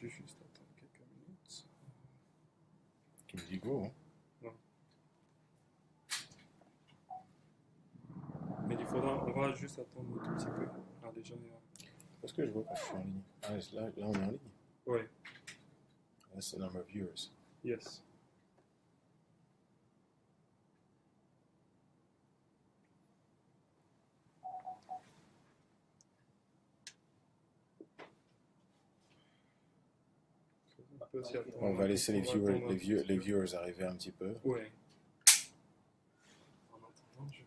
vais juste attendre quelques minutes. Tu me dis go, hein. Non. Mais on va juste attendre un tout petit peu. Ah, déjà, Parce que je vois que je suis en ligne. Ah, là, on est en ligne. ouais, That's the number of viewers. yes. On peut s'y attendre. On va laisser On va attendre un tout petit les peu. viewers arriver un petit peu. Ouais. En attendant, je vais.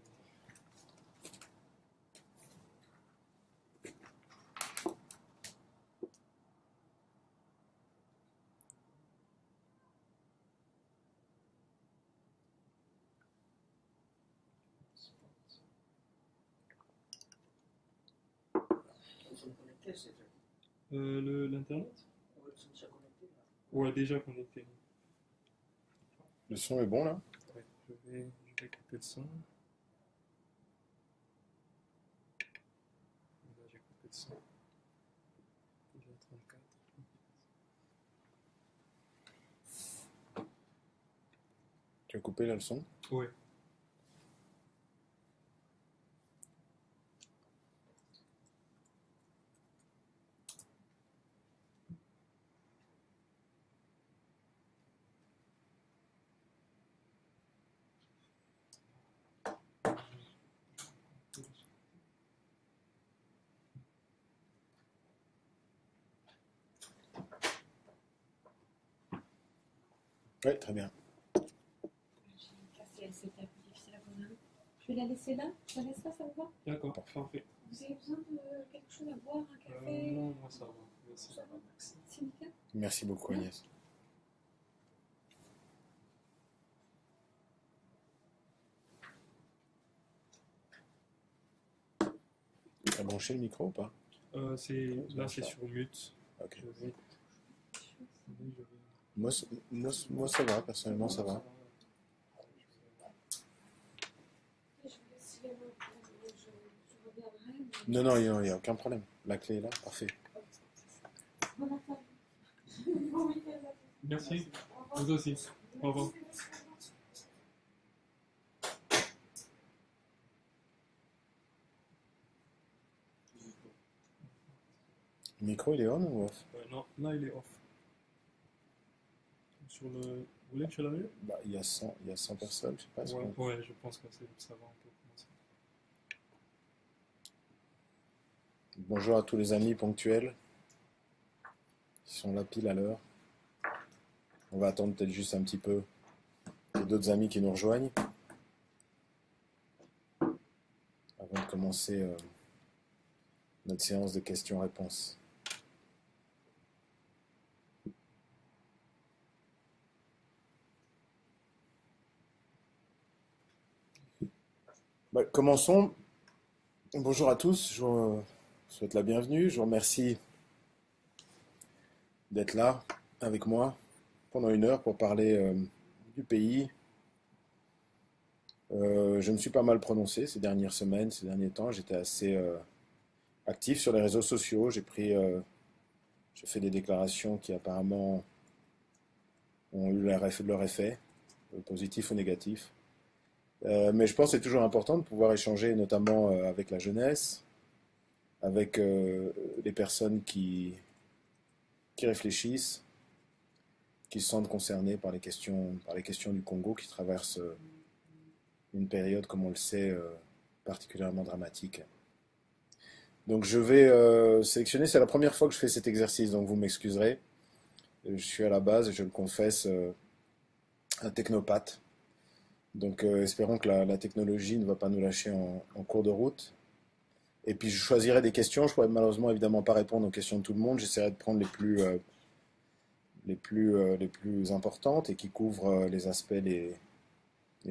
Nous sommes connectés, c'est vrai. L'internet? Oui, nous sommes déjà connectés là. Ouais, déjà connecté. Le son est bon là? Ouais, je vais couper le son. Là, j'ai coupé le son. Déjà 34. Tu as coupé là le son? Ouais. Oui, très bien. J'ai cassé, c'était un peu difficile à poser. Je vais la laisser là. Je la laisse là, ça vous va? D'accord, parfait. Vous avez besoin de quelque chose à boire, un café? Non, moi ça va. Merci. Ça va, c'est nickel. Merci beaucoup Agnès. T'as branché le micro ou pas? Là, c'est sur mute. Ok. Je vais- Moi ça va, personnellement ça va. Je vous laisse les mains, je reviendrai. Non, non, il n'y a aucun problème. La clé est là, parfait. Bon après. Bon week-end à tous. Merci. Vous aussi. Au revoir. Le micro il est on ou off? Non, là il est off. Vous voulez que je l'allume? Bah, il y a 100 personnes, je sais pas. Ouais, ouais, je pense que ça va, on peut commencer. Bonjour à tous les amis ponctuels qui sont là pile à l'heure. On va attendre peut-être juste un petit peu. Il y a d'autres amis qui nous rejoignent avant de commencer notre séance de questions-réponses. Bah, commençons. Bonjour à tous, je vous souhaite la bienvenue. Je vous remercie d'être là avec moi pendant 1 heure pour parler du pays. Je me suis pas mal prononcé ces dernières semaines, ces derniers temps. J'étais assez actif sur les réseaux sociaux. J'ai fait des déclarations qui apparemment ont eu leur effet, positif ou négatif. Mais je pense que c'est toujours important de pouvoir échanger, notamment avec la jeunesse, avec les personnes qui réfléchissent, qui se sentent concernées par les questions du Congo qui traversent une période, comme on le sait, particulièrement dramatique. Donc je vais sélectionner, c'est la première fois que je fais cet exercice, donc vous m'excuserez. Je suis à la base, je le confesse, un technopathe. Donc espérons que la technologie ne va pas nous lâcher en cours de route. Et puis je choisirai des questions, je ne pourrai malheureusement évidemment pas répondre aux questions de tout le monde, j'essaierai de prendre les plus importantes et qui couvrent les aspects les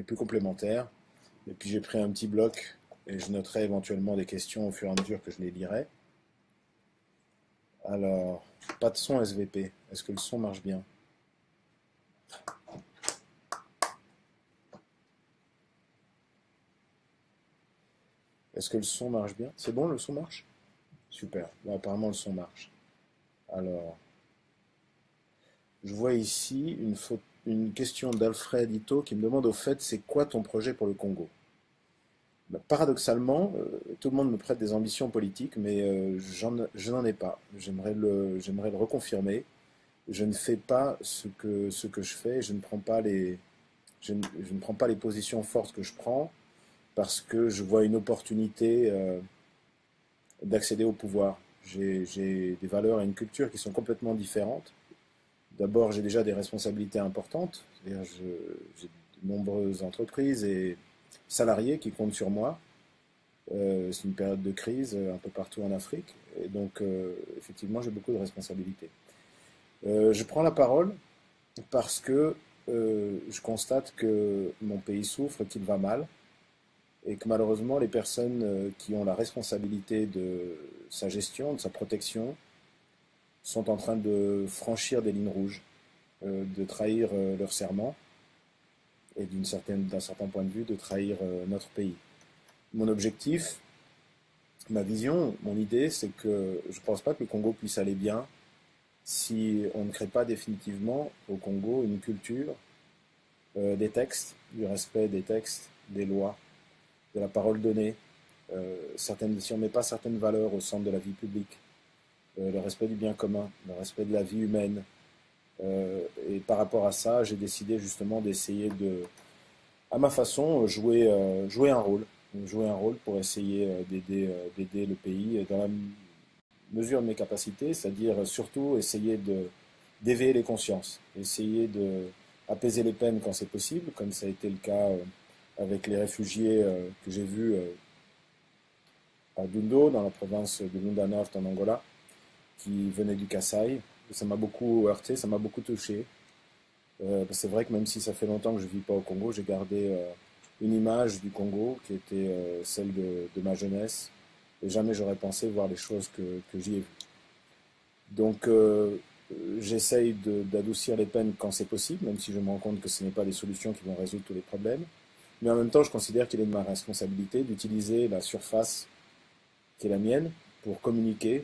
plus complémentaires. Et puis j'ai pris un petit bloc et je noterai éventuellement des questions au fur et à mesure que je les lirai. Alors, pas de son SVP. Est-ce que le son marche bien? Est-ce que le son marche bien? C'est bon, le son marche? Super. Bon, apparemment, le son marche. Alors, Je vois ici une question d'Alfred Ito qui me demande au fait, c'est quoi ton projet pour le Congo? Ben, paradoxalement, tout le monde me prête des ambitions politiques, mais je n'en ai pas. J'aimerais le reconfirmer. Je ne fais pas ce que je fais, je ne prends pas les positions fortes que je prends parce que je vois une opportunité d'accéder au pouvoir. J'ai des valeurs et une culture qui sont complètement différentes. D'abord, j'ai déjà des responsabilités importantes, c'est-à-dire j'ai de nombreuses entreprises et salariés qui comptent sur moi. C'est une période de crise un peu partout en Afrique, et donc effectivement, j'ai beaucoup de responsabilités. Je prends la parole parce que je constate que mon pays souffre, qu'il va mal, et que malheureusement, les personnes qui ont la responsabilité de sa gestion, de sa protection, sont en train de franchir des lignes rouges, de trahir leur serment et d'un certain point de vue, de trahir notre pays. Mon objectif, ma vision, mon idée, c'est que je ne pense pas que le Congo puisse aller bien si on ne crée pas définitivement au Congo une culture des textes, du respect des textes, des lois, de la parole donnée, si on ne met pas certaines valeurs au centre de la vie publique, le respect du bien commun, le respect de la vie humaine. Et par rapport à ça, j'ai décidé justement d'essayer de, à ma façon, jouer un rôle. Jouer un rôle pour essayer d'aider le pays dans la mesure de mes capacités, c'est-à-dire surtout essayer d'éveiller les consciences, essayer d'apaiser les peines quand c'est possible, comme ça a été le cas avec les réfugiés que j'ai vus à Dundo, dans la province de Lunda North en Angola, qui venaient du Kasaï. Ça m'a beaucoup heurté, ça m'a beaucoup touché. C'est vrai que même si ça fait longtemps que je ne vis pas au Congo, j'ai gardé une image du Congo qui était celle de ma jeunesse. Et jamais j'aurais pensé voir les choses que j'y ai vues. Donc j'essaye d'adoucir les peines quand c'est possible, même si je me rends compte que ce n'est pas des solutions qui vont résoudre tous les problèmes. Mais en même temps, je considère qu'il est de ma responsabilité d'utiliser la surface qui est la mienne pour communiquer,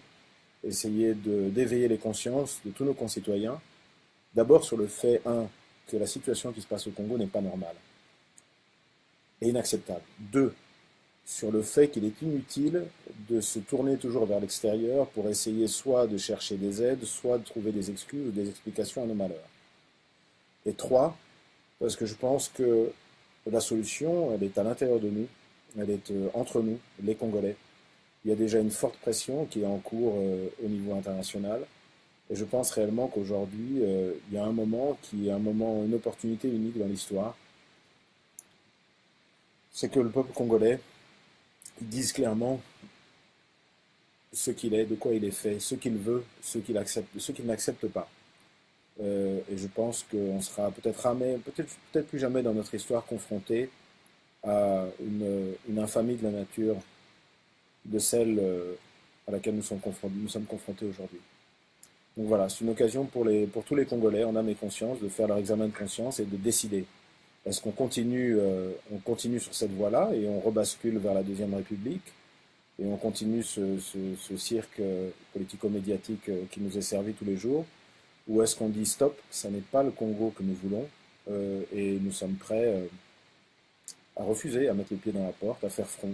essayer d'éveiller les consciences de tous nos concitoyens. D'abord sur le fait, que la situation qui se passe au Congo n'est pas normale et inacceptable. 2, sur le fait qu'il est inutile de se tourner toujours vers l'extérieur pour essayer soit de chercher des aides, soit de trouver des excuses ou des explications à nos malheurs. Et 3, parce que je pense que la solution, elle est à l'intérieur de nous, elle est entre nous, les Congolais. Il y a déjà une forte pression qui est en cours au niveau international. Et je pense réellement qu'aujourd'hui, il y a un moment qui est une opportunité unique dans l'histoire. C'est que le peuple congolais dise clairement ce qu'il est, de quoi il est fait, ce qu'il veut, ce qu'il accepte, ce qu'il n'accepte pas. Et je pense qu'on sera peut-être plus jamais dans notre histoire confronté à une infamie de la nature de celle à laquelle nous sommes confrontés aujourd'hui. Donc voilà, c'est une occasion pour tous les Congolais, en âme et conscience, de faire leur examen de conscience et de décider. Est-ce qu'on continue sur cette voie-là et on rebascule vers la Deuxième République et on continue ce cirque politico-médiatique qui nous est servi tous les jours, ou est-ce qu'on dit stop, ça n'est pas le Congo que nous voulons et nous sommes prêts à refuser, à mettre les pieds dans la porte, à faire front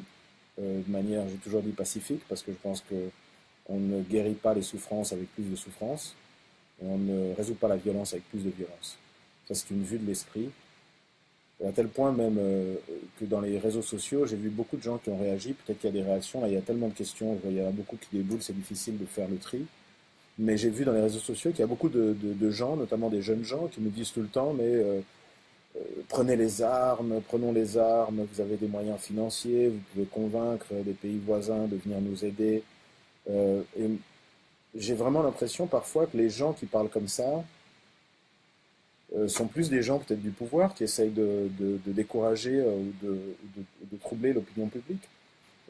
de manière, j'ai toujours dit pacifique, parce que je pense qu'on ne guérit pas les souffrances avec plus de souffrance, et on ne résout pas la violence avec plus de violence. Ça, c'est une vue de l'esprit. Et à tel point même que dans les réseaux sociaux, j'ai vu beaucoup de gens qui ont réagi, peut-être qu'il y a des réactions, là il y a tellement de questions, il y en a beaucoup qui déboulent, c'est difficile de faire le tri. Mais j'ai vu dans les réseaux sociaux qu'il y a beaucoup de gens, notamment des jeunes gens, qui me disent tout le temps, mais prenons les armes, vous avez des moyens financiers, vous pouvez convaincre des pays voisins de venir nous aider. Et j'ai vraiment l'impression parfois que les gens qui parlent comme ça sont plus des gens peut-être du pouvoir qui essayent de décourager ou de troubler l'opinion publique.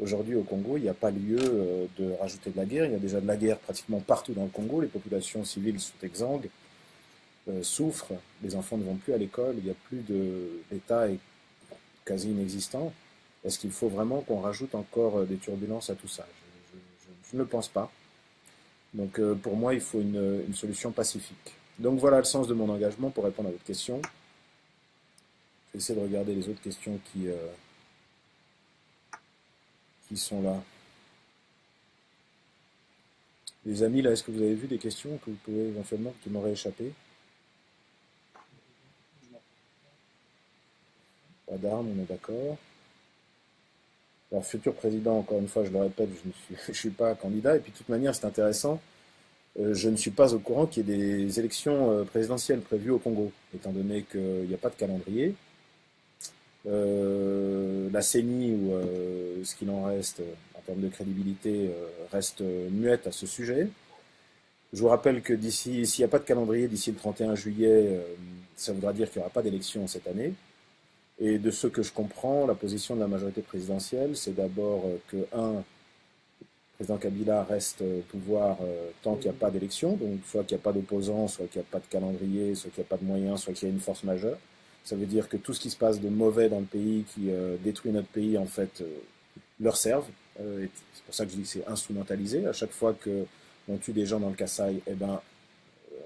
Aujourd'hui au Congo, il n'y a pas lieu de rajouter de la guerre. Il y a déjà de la guerre pratiquement partout dans le Congo. Les populations civiles sont exsangues, souffrent. Les enfants ne vont plus à l'école. Il n'y a plus l'État est quasi inexistant. Est-ce qu'il faut vraiment qu'on rajoute encore des turbulences à tout ça? Je ne le pense pas. Donc pour moi, il faut une solution pacifique. Donc voilà le sens de mon engagement pour répondre à votre question. Je vais essayer de regarder les autres questions qui sont là. Les amis, là, est-ce que vous avez vu des questions que vous pouvez éventuellement, qui m'auraient échappé? Pas d'armes, on est d'accord. Alors, futur président, encore une fois, je le répète, je suis pas candidat. Et puis, de toute manière, c'est intéressant. Je ne suis pas au courant qu'il y ait des élections présidentielles prévues au Congo, étant donné qu'il n'y a pas de calendrier. La CENI, ou ce qu'il en reste en termes de crédibilité, reste muette à ce sujet. Je vous rappelle que s'il n'y a pas de calendrier d'ici le 31 juillet, ça voudra dire qu'il n'y aura pas d'élection cette année. Et de ce que je comprends, la position de la majorité présidentielle, c'est d'abord que, le président Kabila reste au pouvoir tant qu'il n'y a pas d'élection, donc soit qu'il n'y a pas d'opposants, soit qu'il n'y a pas de calendrier, soit qu'il n'y a pas de moyens, soit qu'il y a une force majeure. Ça veut dire que tout ce qui se passe de mauvais dans le pays, qui détruit notre pays, en fait, leur servent. C'est pour ça que je dis que c'est instrumentalisé. À chaque fois qu'on tue des gens dans le Kasaï, eh ben,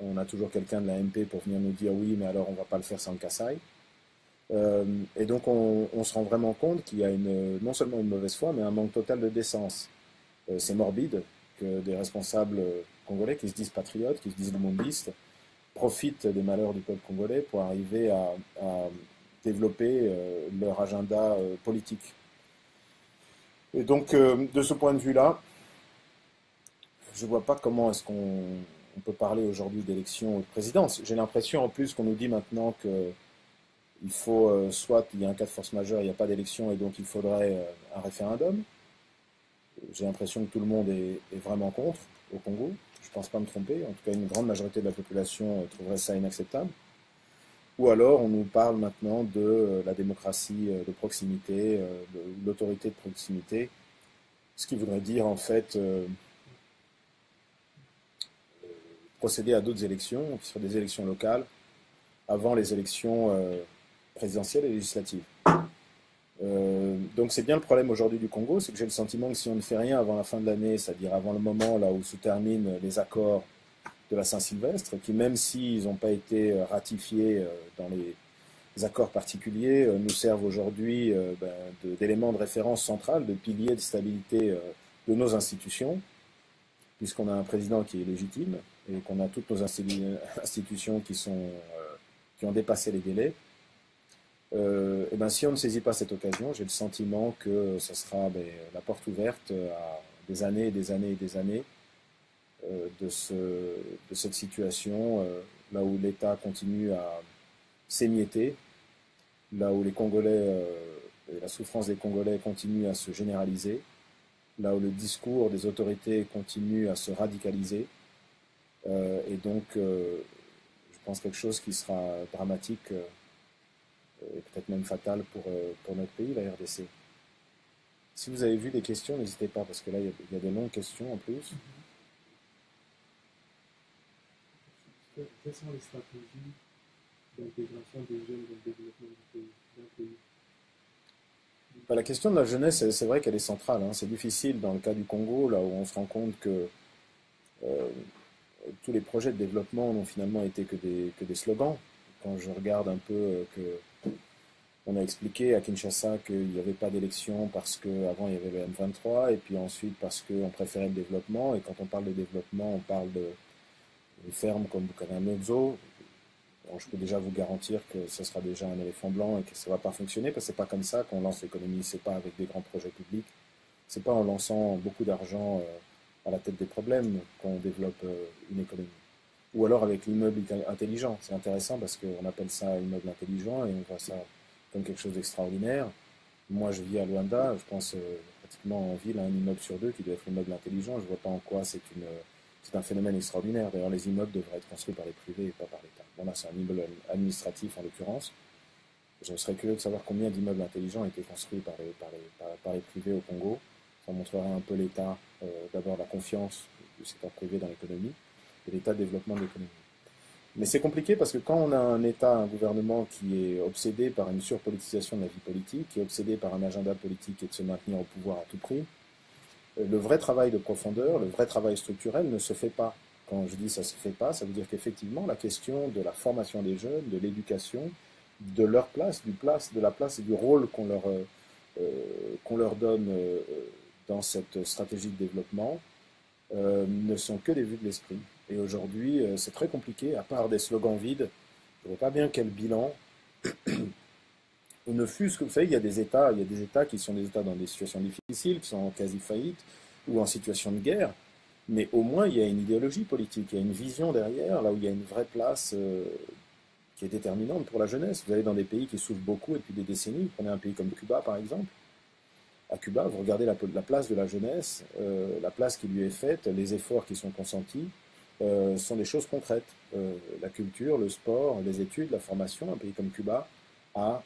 on a toujours quelqu'un de la MP pour venir nous dire oui, mais alors on ne va pas le faire sans le Kasaï. Et donc on se rend vraiment compte qu'il y a non seulement une mauvaise foi, mais un manque total de décence. C'est morbide que des responsables congolais qui se disent patriotes, qui se disent lumumbistes, profitent des malheurs du peuple congolais pour arriver à développer leur agenda politique. Et donc, de ce point de vue-là, je ne vois pas comment est-ce qu'on peut parler aujourd'hui d'élection ou de présidence. J'ai l'impression en plus qu'on nous dit maintenant qu'il faut, soit il y a un cas de force majeure, il n'y a pas d'élection et donc il faudrait un référendum. J'ai l'impression que tout le monde est vraiment contre au Congo. Je ne pense pas me tromper. En tout cas, une grande majorité de la population trouverait ça inacceptable. Ou alors, on nous parle maintenant de la démocratie de proximité, de l'autorité de proximité, ce qui voudrait dire en fait procéder à d'autres élections, qui seraient des élections locales, avant les élections présidentielles et législatives. Donc c'est bien le problème aujourd'hui du Congo, c'est que j'ai le sentiment que si on ne fait rien avant la fin de l'année, c'est-à-dire avant le moment là où se terminent les accords de la Saint-Sylvestre, qui même s'ils n'ont pas été ratifiés dans les accords particuliers, nous servent aujourd'hui d'éléments de référence central, de piliers de stabilité de nos institutions, puisqu'on a un président qui est légitime et qu'on a toutes nos institutions qui ont dépassé les délais. Et ben, si on ne saisit pas cette occasion, j'ai le sentiment que ce sera la porte ouverte à des années et des années et des années de cette situation, là où l'État continue à s'émietter, là où les Congolais et la souffrance des Congolais continue à se généraliser, là où le discours des autorités continue à se radicaliser, et donc je pense quelque chose qui sera dramatique et peut-être même fatal pour notre pays, la RDC. Si vous avez vu des questions, n'hésitez pas, parce que là, il y a des longues questions en plus. Quelles sont les stratégies d'intégration des jeunes dans le développement d'un pays? La question de la jeunesse, c'est vrai qu'elle est centrale. Hein. C'est difficile dans le cas du Congo, là où on se rend compte que tous les projets de développement n'ont finalement été que des slogans. Quand je regarde un peu on a expliqué à Kinshasa qu'il n'y avait pas d'élection parce qu'avant il y avait le M23 et puis ensuite parce qu'on préférait le développement. Et quand on parle de développement, on parle de fermes comme Bukavu. Bon, je peux déjà vous garantir que ce sera déjà un éléphant blanc et que ça ne va pas fonctionner parce que c'est pas comme ça qu'on lance l'économie. C'est pas avec des grands projets publics. C'est pas en lançant beaucoup d'argent à la tête des problèmes qu'on développe une économie. Ou alors avec l'immeuble intelligent. C'est intéressant parce qu'on appelle ça immeuble intelligent et on voit ça comme quelque chose d'extraordinaire. Moi, je vis à Luanda, je pense pratiquement en ville à un immeuble sur deux qui doit être immeuble intelligent. Je ne vois pas en quoi c'est un phénomène extraordinaire. D'ailleurs, les immeubles devraient être construits par les privés et pas par l'État. Bon, là, c'est un immeuble administratif en l'occurrence. Je serais curieux de savoir combien d'immeubles intelligents ont été construits par les privés au Congo. Ça montrerait un peu l'état, d'abord la confiance du secteur privé dans l'économie et l'état de développement de l'économie. Mais c'est compliqué parce que quand on a un État, un gouvernement qui est obsédé par une surpolitisation de la vie politique, qui est obsédé par un agenda politique et de se maintenir au pouvoir à tout prix, le vrai travail de profondeur, le vrai travail structurel ne se fait pas. Quand je dis ça se fait pas, ça veut dire qu'effectivement, la question de la formation des jeunes, de l'éducation, de leur place, de la place et du rôle qu'on leur donne dans cette stratégie de développement, ne sont que des vues de l'esprit. Et aujourd'hui, c'est très compliqué, à part des slogans vides. Je ne vois pas bien quel bilan, ne fût-ce que, vous savez, il y a des États qui sont des États dans des situations difficiles, qui sont en quasi-faillite ou en situation de guerre, mais au moins il y a une idéologie politique, il y a une vision derrière, là où il y a une vraie place qui est déterminante pour la jeunesse. Vous allez dans des pays qui souffrent beaucoup depuis des décennies, prenez un pays comme Cuba par exemple. À Cuba, vous regardez la place de la jeunesse, la place qui lui est faite, les efforts qui sont consentis, sont des choses concrètes. La culture, le sport, les études, la formation, un pays comme Cuba a,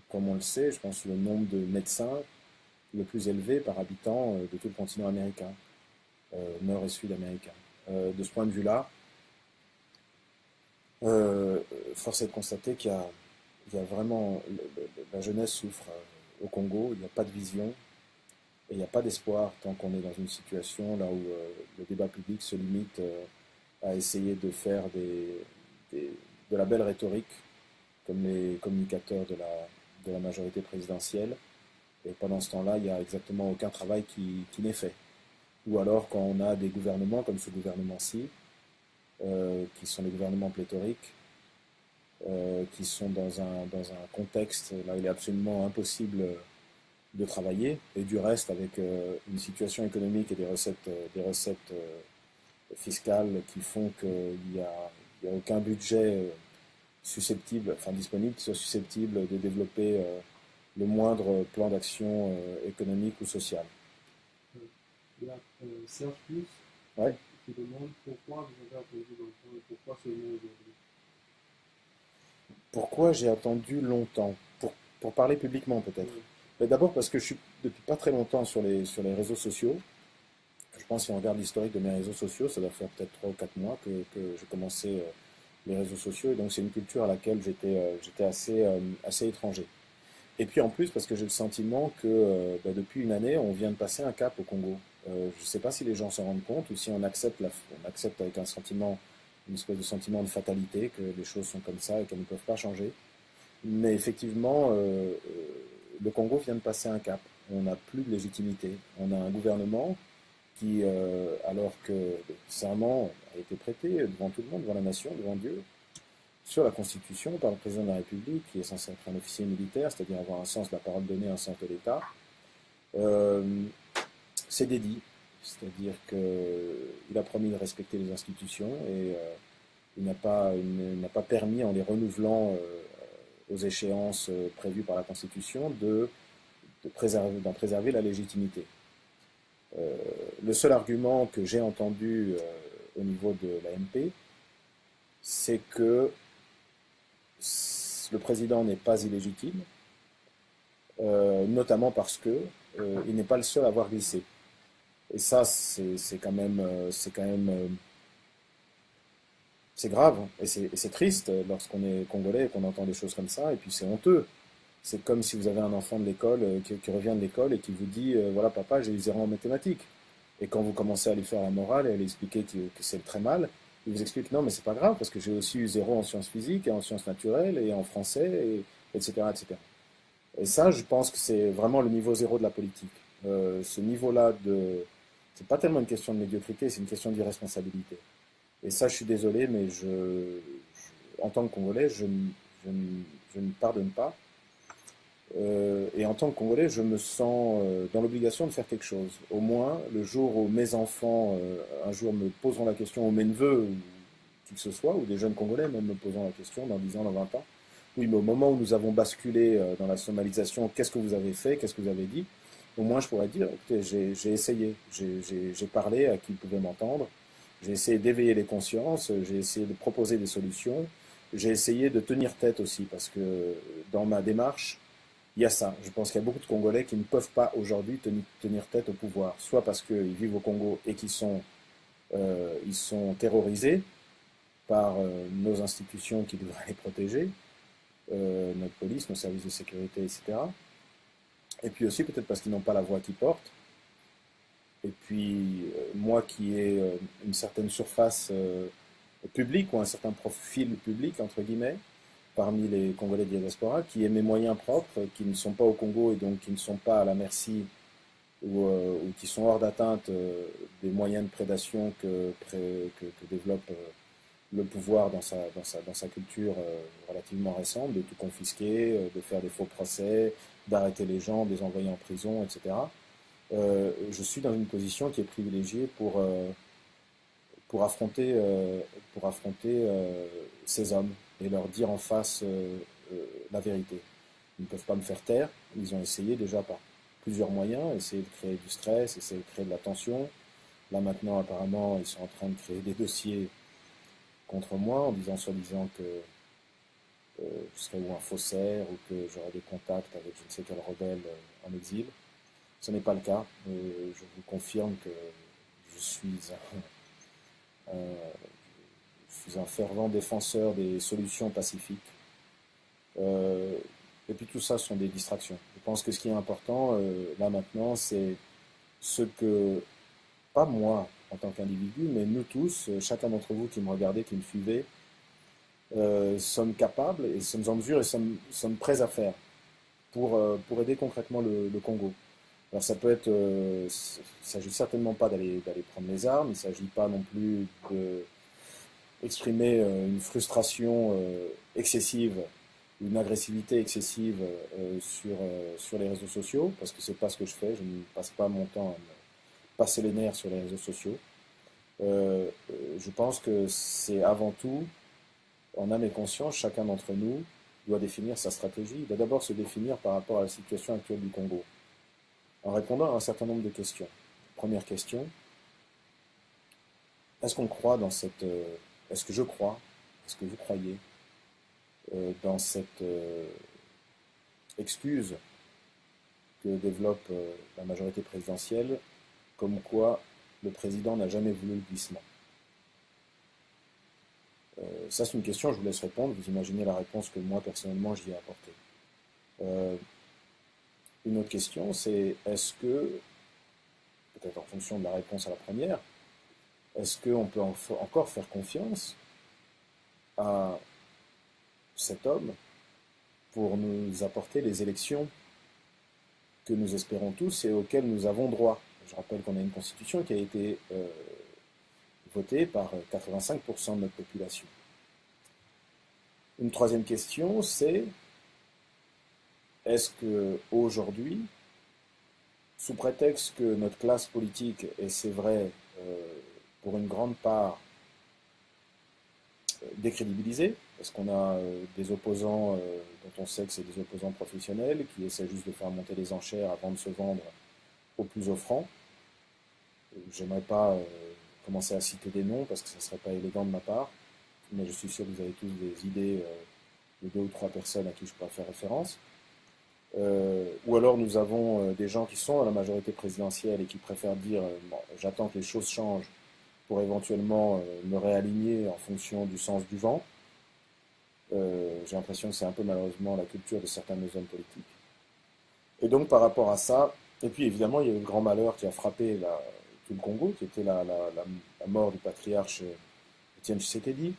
comme on le sait, je pense, le nombre de médecins le plus élevé par habitant de tout le continent américain, nord et sud américain. De ce point de vue-là, force est de constater qu'il y a vraiment, la jeunesse souffre au Congo, il n'y a pas de vision et il n'y a pas d'espoir tant qu'on est dans une situation là où le débat public se limite à essayer de faire de la belle rhétorique comme les communicateurs de la majorité présidentielle. Et pendant ce temps-là, il n'y a exactement aucun travail qui n'est fait. Ou alors quand on a des gouvernements comme ce gouvernement-ci, qui sont des gouvernements pléthoriques, qui sont dans un contexte là où il est absolument impossible de travailler, et du reste avec une situation économique et des recettes fiscales qui font qu'il n'y a aucun budget susceptible, enfin disponible, qui soit susceptible de développer le moindre plan d'action économique ou social. Il y a Serge Plus Ouais. qui demande pourquoi vous avez attendu longtemps et pourquoi seulement aujourd'hui. Pourquoi j'ai attendu longtemps pour parler publiquement peut-être. Oui. Mais d'abord parce que je suis depuis pas très longtemps sur les réseaux sociaux. Je pense si on regarde l'historique de mes réseaux sociaux, ça doit faire peut-être 3 ou 4 mois que j'ai commencé les réseaux sociaux. Et donc c'est une culture à laquelle j'étais assez étranger. Et puis en plus parce que j'ai le sentiment que depuis une année, on vient de passer un cap au Congo. Je ne sais pas si les gens s'en rendent compte ou si on accepte avec un sentiment, une espèce de sentiment de fatalité, que les choses sont comme ça et qu'elles ne peuvent pas changer. Mais effectivement, le Congo vient de passer un cap. On n'a plus de légitimité. On a un gouvernement qui, alors que le serment a été prêté devant tout le monde, devant la nation, devant Dieu, sur la Constitution par le président de la République, qui est censé être un officier militaire, c'est-à-dire avoir un sens de la parole donnée, un sens de l'État, c'est dédit. C'est-à-dire qu'il a promis de respecter les institutions et il n'a pas permis, en les renouvelant aux échéances prévues par la Constitution, d'en préserver la légitimité. Le seul argument que j'ai entendu au niveau de l'AMP, c'est que le président n'est pas illégitime, notamment parce que il n'est pas le seul à avoir glissé. Et ça, c'est quand même, c'est grave et c'est triste lorsqu'on est congolais et qu'on entend des choses comme ça. Et puis c'est honteux. C'est comme si vous avez un enfant de l'école qui revient de l'école et qui vous dit voilà papa, j'ai eu 0 en mathématiques. Et quand vous commencez à lui faire la morale et à lui expliquer que c'est très mal, il vous explique non mais c'est pas grave parce que j'ai aussi eu 0 en sciences physiques et en sciences naturelles et en français etc., etc. Et ça, je pense que c'est vraiment le niveau 0 de la politique. Ce niveau-là c'est pas tellement une question de médiocrité, c'est une question d'irresponsabilité. Et ça, je suis désolé, mais en tant que Congolais, je ne pardonne pas. Et en tant que Congolais, je me sens dans l'obligation de faire quelque chose. Au moins, le jour où mes enfants, un jour, me poseront la question, ou mes neveux, ou qui que ce soit, ou des jeunes Congolais même me poseront la question dans 10 ans, dans 20 ans, oui, mais au moment où nous avons basculé dans la somalisation, qu'est-ce que vous avez fait, qu'est-ce que vous avez dit? Au moins, je pourrais dire, écoutez, j'ai essayé, j'ai parlé à qui pouvait m'entendre, j'ai essayé d'éveiller les consciences, j'ai essayé de proposer des solutions, j'ai essayé de tenir tête aussi, parce que dans ma démarche, il y a ça. Je pense qu'il y a beaucoup de Congolais qui ne peuvent pas aujourd'hui tenir tête au pouvoir, soit parce qu'ils vivent au Congo et qu'ils ils sont terrorisés par nos institutions qui devraient les protéger, notre police, nos services de sécurité, etc. Et puis aussi peut-être parce qu'ils n'ont pas la voix qu'ils portent. Et puis, moi qui ai une certaine surface publique ou un certain profil public, entre guillemets, parmi les Congolais de diaspora, qui aient mes moyens propres, qui ne sont pas au Congo et donc qui ne sont pas à la merci ou qui sont hors d'atteinte des moyens de prédation que développe le pouvoir dans sa culture relativement récente, de tout confisquer, de faire des faux procès, d'arrêter les gens, de les envoyer en prison, etc. Je suis dans une position qui est privilégiée pour affronter, ces hommes et leur dire en face la vérité. Ils ne peuvent pas me faire taire. Ils ont essayé déjà par plusieurs moyens, essayer de créer du stress, essayer de créer de la tension. Là maintenant, apparemment, ils sont en train de créer des dossiers contre moi en disant soi-disant que je serais ou un faussaire ou que j'aurais des contacts avec je ne sais quel rebelle en exil. Ce n'est pas le cas. Je vous confirme que je suis un fervent défenseur des solutions pacifiques. Et puis tout ça sont des distractions. Je pense que ce qui est important là maintenant, c'est ce que, pas moi en tant qu'individu, mais nous tous, chacun d'entre vous qui me regardez, qui me suivez, sommes capables et sommes en mesure et sommes prêts à faire pour aider concrètement le Congo. Alors ça peut être, il ne s'agit certainement pas d'aller prendre les armes, il ne s'agit pas non plus d'exprimer une frustration excessive, une agressivité excessive sur les réseaux sociaux, parce que c'est pas ce que je fais, je ne passe pas mon temps à me passer les nerfs sur les réseaux sociaux. Je pense que c'est avant tout, en âme et conscience, chacun d'entre nous doit définir sa stratégie. Il doit d'abord se définir par rapport à la situation actuelle du Congo, en répondant à un certain nombre de questions. Première question, est-ce qu'on croit dans cette... est-ce que je crois, est-ce que vous croyez dans cette excuse que développe la majorité présidentielle, comme quoi le président n'a jamais voulu le glissement? Ça, c'est une question, je vous laisse répondre. Vous imaginez la réponse que moi, personnellement, j'y ai apportée. Une autre question, c'est est-ce que, peut-être en fonction de la réponse à la première, est-ce qu'on peut encore faire confiance à cet homme pour nous apporter les élections que nous espérons tous et auxquelles nous avons droit? Je rappelle qu'on a une constitution qui a été votée par 85% de notre population. Une troisième question, c'est est-ce qu'aujourd'hui, sous prétexte que notre classe politique, et c'est vrai pour une grande part décrédibilisée, parce qu'on a des opposants dont on sait que c'est des opposants professionnels qui essaient juste de faire monter les enchères avant de se vendre au plus offrant. J'aimerais pas commencer à citer des noms parce que ça ne serait pas élégant de ma part, mais je suis sûr que vous avez tous des idées de 2 ou 3 personnes à qui je pourrais faire référence. Ou alors nous avons des gens qui sont à la majorité présidentielle et qui préfèrent dire bon, j'attends que les choses changent pour éventuellement me réaligner en fonction du sens du vent. J'ai l'impression que c'est un peu malheureusement la culture de certains de nos hommes politiques. Et donc par rapport à ça, et puis évidemment il y a eu le grand malheur qui a frappé tout le Congo, qui était la mort du patriarche Étienne Tshisekedi.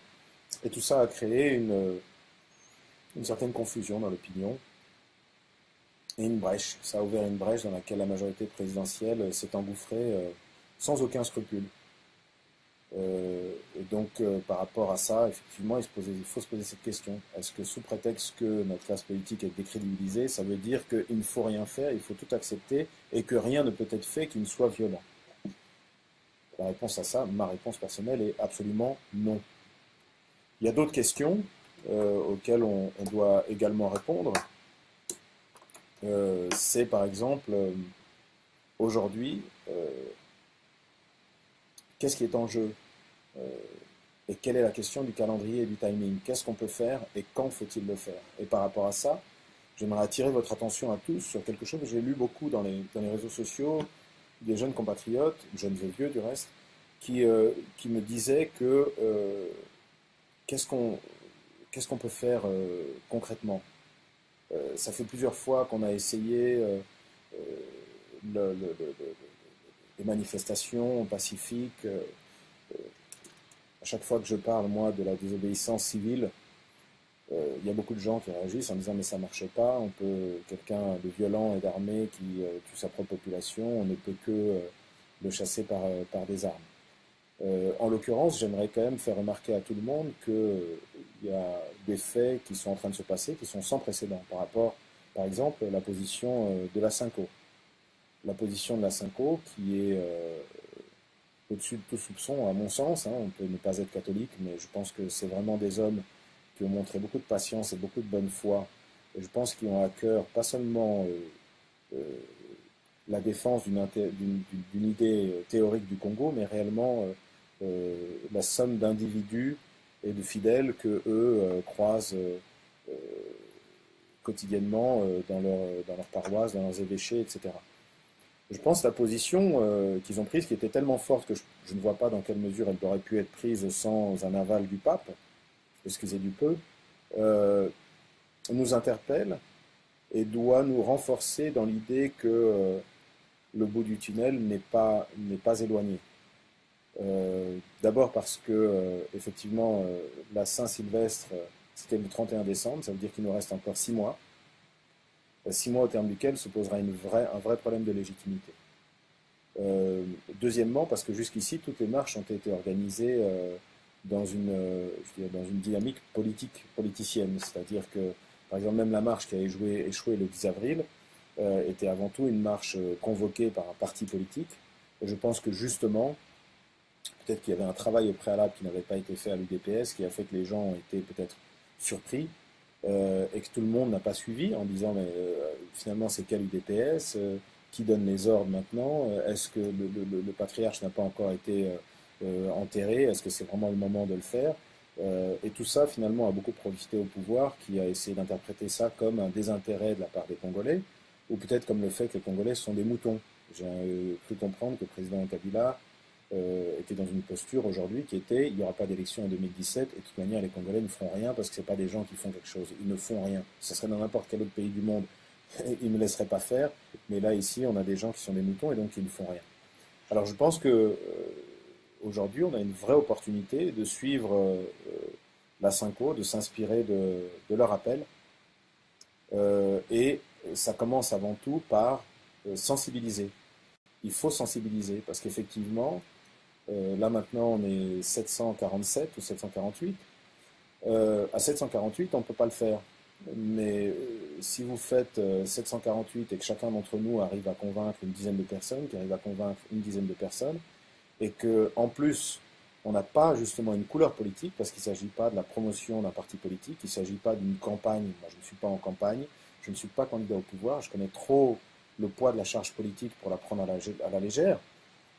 Et tout ça a créé une certaine confusion dans l'opinion et une brèche. Ça a ouvert une brèche dans laquelle la majorité présidentielle s'est engouffrée sans aucun scrupule. Et donc, par rapport à ça, effectivement, il faut se poser cette question. Est-ce que sous prétexte que notre classe politique est décrédibilisée, ça veut dire qu'il ne faut rien faire, il faut tout accepter, et que rien ne peut être fait qui ne soit violent? La réponse à ça, ma réponse personnelle, est absolument non. Il y a d'autres questions auxquelles on doit également répondre. C'est par exemple, aujourd'hui, qu'est-ce qui est en jeu et quelle est la question du calendrier et du timing? Qu'est-ce qu'on peut faire et quand faut-il le faire? Et par rapport à ça, j'aimerais attirer votre attention à tous sur quelque chose que j'ai lu beaucoup dans les réseaux sociaux, des jeunes compatriotes, jeunes et vieux du reste, qui me disaient que qu'est-ce qu'on peut faire concrètement? Ça fait plusieurs fois qu'on a essayé des manifestations pacifiques. À chaque fois que je parle, moi, de la désobéissance civile, il y a beaucoup de gens qui réagissent en disant mais ça ne marche pas, quelqu'un de violent et d'armé qui tue sa propre population, on ne peut que le chasser par des armes. En l'occurrence, j'aimerais quand même faire remarquer à tout le monde qu'il y a des faits qui sont en train de se passer, qui sont sans précédent par rapport, par exemple, à la position de la Cinco. La position de la Cinco qui est au-dessus de tout soupçon, à mon sens, hein, on peut ne pas être catholique, mais je pense que c'est vraiment des hommes qui ont montré beaucoup de patience et beaucoup de bonne foi. Et je pense qu'ils ont à cœur pas seulement la défense d'une idée théorique du Congo, mais réellement la somme d'individus et de fidèles que eux croisent quotidiennement dans leur paroisse, dans leurs évêchés, etc. Je pense que la position qu'ils ont prise, qui était tellement forte que je ne vois pas dans quelle mesure elle aurait pu être prise sans un aval du pape, excusez du peu, nous interpelle et doit nous renforcer dans l'idée que le bout du tunnel n'est pas éloigné. D'abord parce que, effectivement, la Saint-Sylvestre, c'était le 31 décembre, ça veut dire qu'il nous reste encore 6 mois. 6 mois au terme duquel se posera un vrai problème de légitimité. Deuxièmement, parce que jusqu'ici, toutes les marches ont été organisées dans une dynamique politicienne. C'est-à-dire que, par exemple, même la marche qui a échoué le 10 avril était avant tout une marche convoquée par un parti politique. Et je pense que justement, peut-être qu'il y avait un travail au préalable qui n'avait pas été fait à l'UDPS, qui a fait que les gens ont été peut-être surpris, et que tout le monde n'a pas suivi en disant mais finalement c'est quel UDPS, qui donne les ordres maintenant, est-ce que le patriarche n'a pas encore été enterré, est-ce que c'est vraiment le moment de le faire, et tout ça finalement a beaucoup profité au pouvoir qui a essayé d'interpréter ça comme un désintérêt de la part des Congolais, ou peut-être comme le fait que les Congolais sont des moutons. J'ai cru comprendre que le président Kabila était dans une posture aujourd'hui qui était il n'y aura pas d'élection en 2017 et de toute manière les Congolais ne feront rien parce que ce n'est pas des gens qui font quelque chose, ils ne font rien. Ce serait dans n'importe quel autre pays du monde, ils ne laisseraient pas faire, mais là ici on a des gens qui sont des moutons et donc ils ne font rien. Alors je pense que aujourd'hui on a une vraie opportunité de suivre la Cinco, de s'inspirer de leur appel, et ça commence avant tout par sensibiliser. Il faut sensibiliser parce qu'effectivement là maintenant on est 747 ou 748. À 748 on ne peut pas le faire. Mais si vous faites 748 et que chacun d'entre nous arrive à convaincre une dizaine de personnes, qui arrive à convaincre une dizaine de personnes, et qu'en plus on n'a pas justement une couleur politique, parce qu'il ne s'agit pas de la promotion d'un parti politique, il ne s'agit pas d'une campagne, moi je ne suis pas en campagne, je ne suis pas candidat au pouvoir, je connais trop le poids de la charge politique pour la prendre à la légère.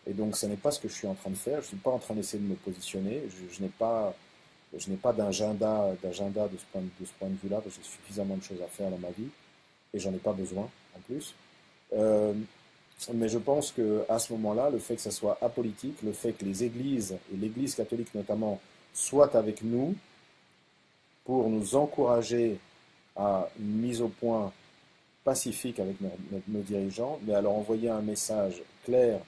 Et donc, ce n'est pas ce que je suis en train de faire. Je ne suis pas en train d'essayer de me positionner. Je n'ai pas d'agenda de ce point de vue-là, parce que j'ai suffisamment de choses à faire dans ma vie, et j'en ai pas besoin, en plus. Mais je pense qu'à ce moment-là, le fait que ça soit apolitique, le fait que les églises, et l'Église catholique notamment, soient avec nous pour nous encourager à une mise au point pacifique avec nos dirigeants, mais à leur envoyer un message clair,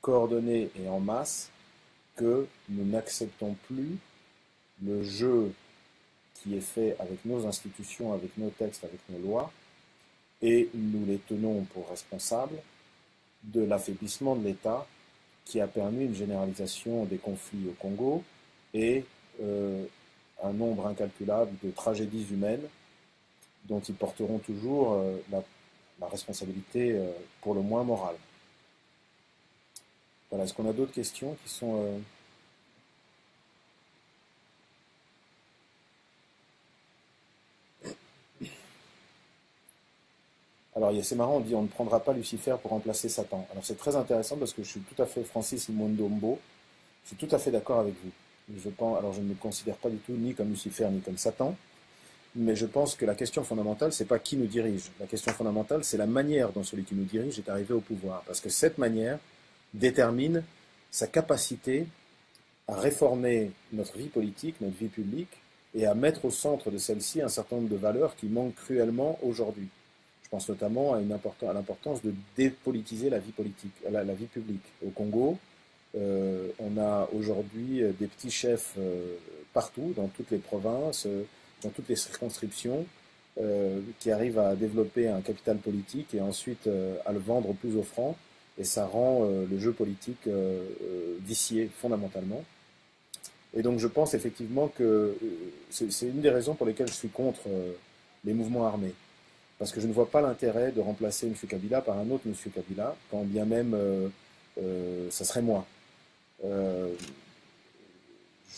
coordonné et en masse, que nous n'acceptons plus le jeu qui est fait avec nos institutions, avec nos textes, avec nos lois, et nous les tenons pour responsables de l'affaiblissement de l'État qui a permis une généralisation des conflits au Congo et un nombre incalculable de tragédies humaines dont ils porteront toujours la responsabilité pour le moins morale. Voilà, est-ce qu'on a d'autres questions qui sont... Alors, c'est marrant, on dit on ne prendra pas Lucifer pour remplacer Satan. Alors, c'est très intéressant parce que je suis tout à fait Francis Mondombo, je suis tout à fait d'accord avec vous. Alors, je ne me considère pas du tout ni comme Lucifer ni comme Satan, mais je pense que la question fondamentale, c'est pas qui nous dirige. La question fondamentale, c'est la manière dont celui qui nous dirige est arrivé au pouvoir. Parce que cette manière détermine sa capacité à réformer notre vie politique, notre vie publique, et à mettre au centre de celle-ci un certain nombre de valeurs qui manquent cruellement aujourd'hui. Je pense notamment à l'importance de dépolitiser la vie politique, la vie publique. Au Congo, on a aujourd'hui des petits chefs partout, dans toutes les provinces, dans toutes les circonscriptions, qui arrivent à développer un capital politique et ensuite à le vendre au plus offrant. Et ça rend le jeu politique vicié fondamentalement. Et donc je pense effectivement que c'est une des raisons pour lesquelles je suis contre les mouvements armés. Parce que je ne vois pas l'intérêt de remplacer M. Kabila par un autre M. Kabila, quand bien même ça serait moi. Je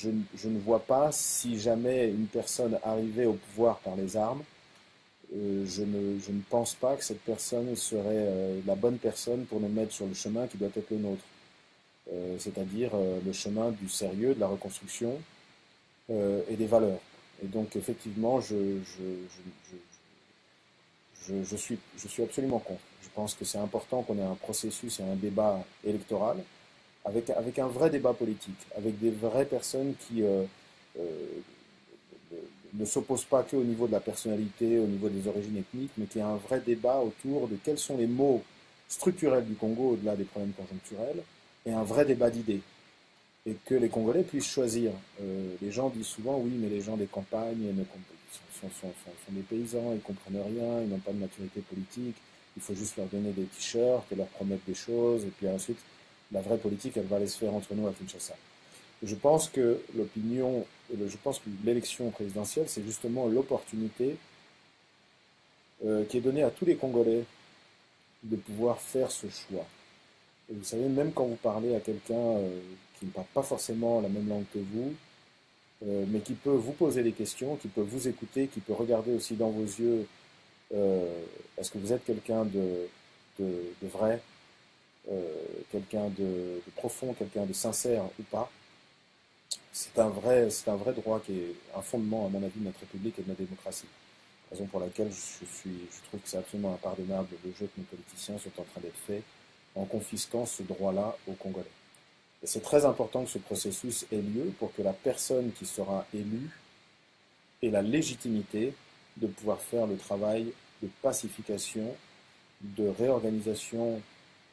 ne vois pas, si jamais une personne arrivait au pouvoir par les armes, je ne pense pas que cette personne serait la bonne personne pour nous mettre sur le chemin qui doit être le nôtre. C'est-à-dire le chemin du sérieux, de la reconstruction et des valeurs. Et donc effectivement, je suis absolument contre. Je pense que c'est important qu'on ait un processus et un débat électoral avec un vrai débat politique, avec des vraies personnes qui ne s'opposent pas qu'au niveau de la personnalité, au niveau des origines ethniques, mais qui a un vrai débat autour de quels sont les maux structurels du Congo au-delà des problèmes conjoncturels, et un vrai débat d'idées. Et que les Congolais puissent choisir. Les gens disent souvent, oui, mais les gens des campagnes sont des paysans, ils ne comprennent rien, ils n'ont pas de maturité politique, il faut juste leur donner des t-shirts et leur promettre des choses, et puis ensuite, la vraie politique, elle va aller se faire entre nous à Kinshasa. Je pense que l'élection présidentielle, c'est justement l'opportunité qui est donnée à tous les Congolais de pouvoir faire ce choix. Et vous savez, même quand vous parlez à quelqu'un qui ne parle pas forcément la même langue que vous, mais qui peut vous poser des questions, qui peut vous écouter, qui peut regarder aussi dans vos yeux, est-ce que vous êtes quelqu'un de vrai, quelqu'un de profond, quelqu'un de sincère ou pas. C'est un vrai droit qui est un fondement, à mon avis, de notre République et de notre démocratie. Raison pour laquelle je trouve que c'est absolument impardonnable le jeu que nos politiciens sont en train d'être faits en confisquant ce droit-là aux Congolais. Et c'est très important que ce processus ait lieu pour que la personne qui sera élue ait la légitimité de pouvoir faire le travail de pacification, de réorganisation,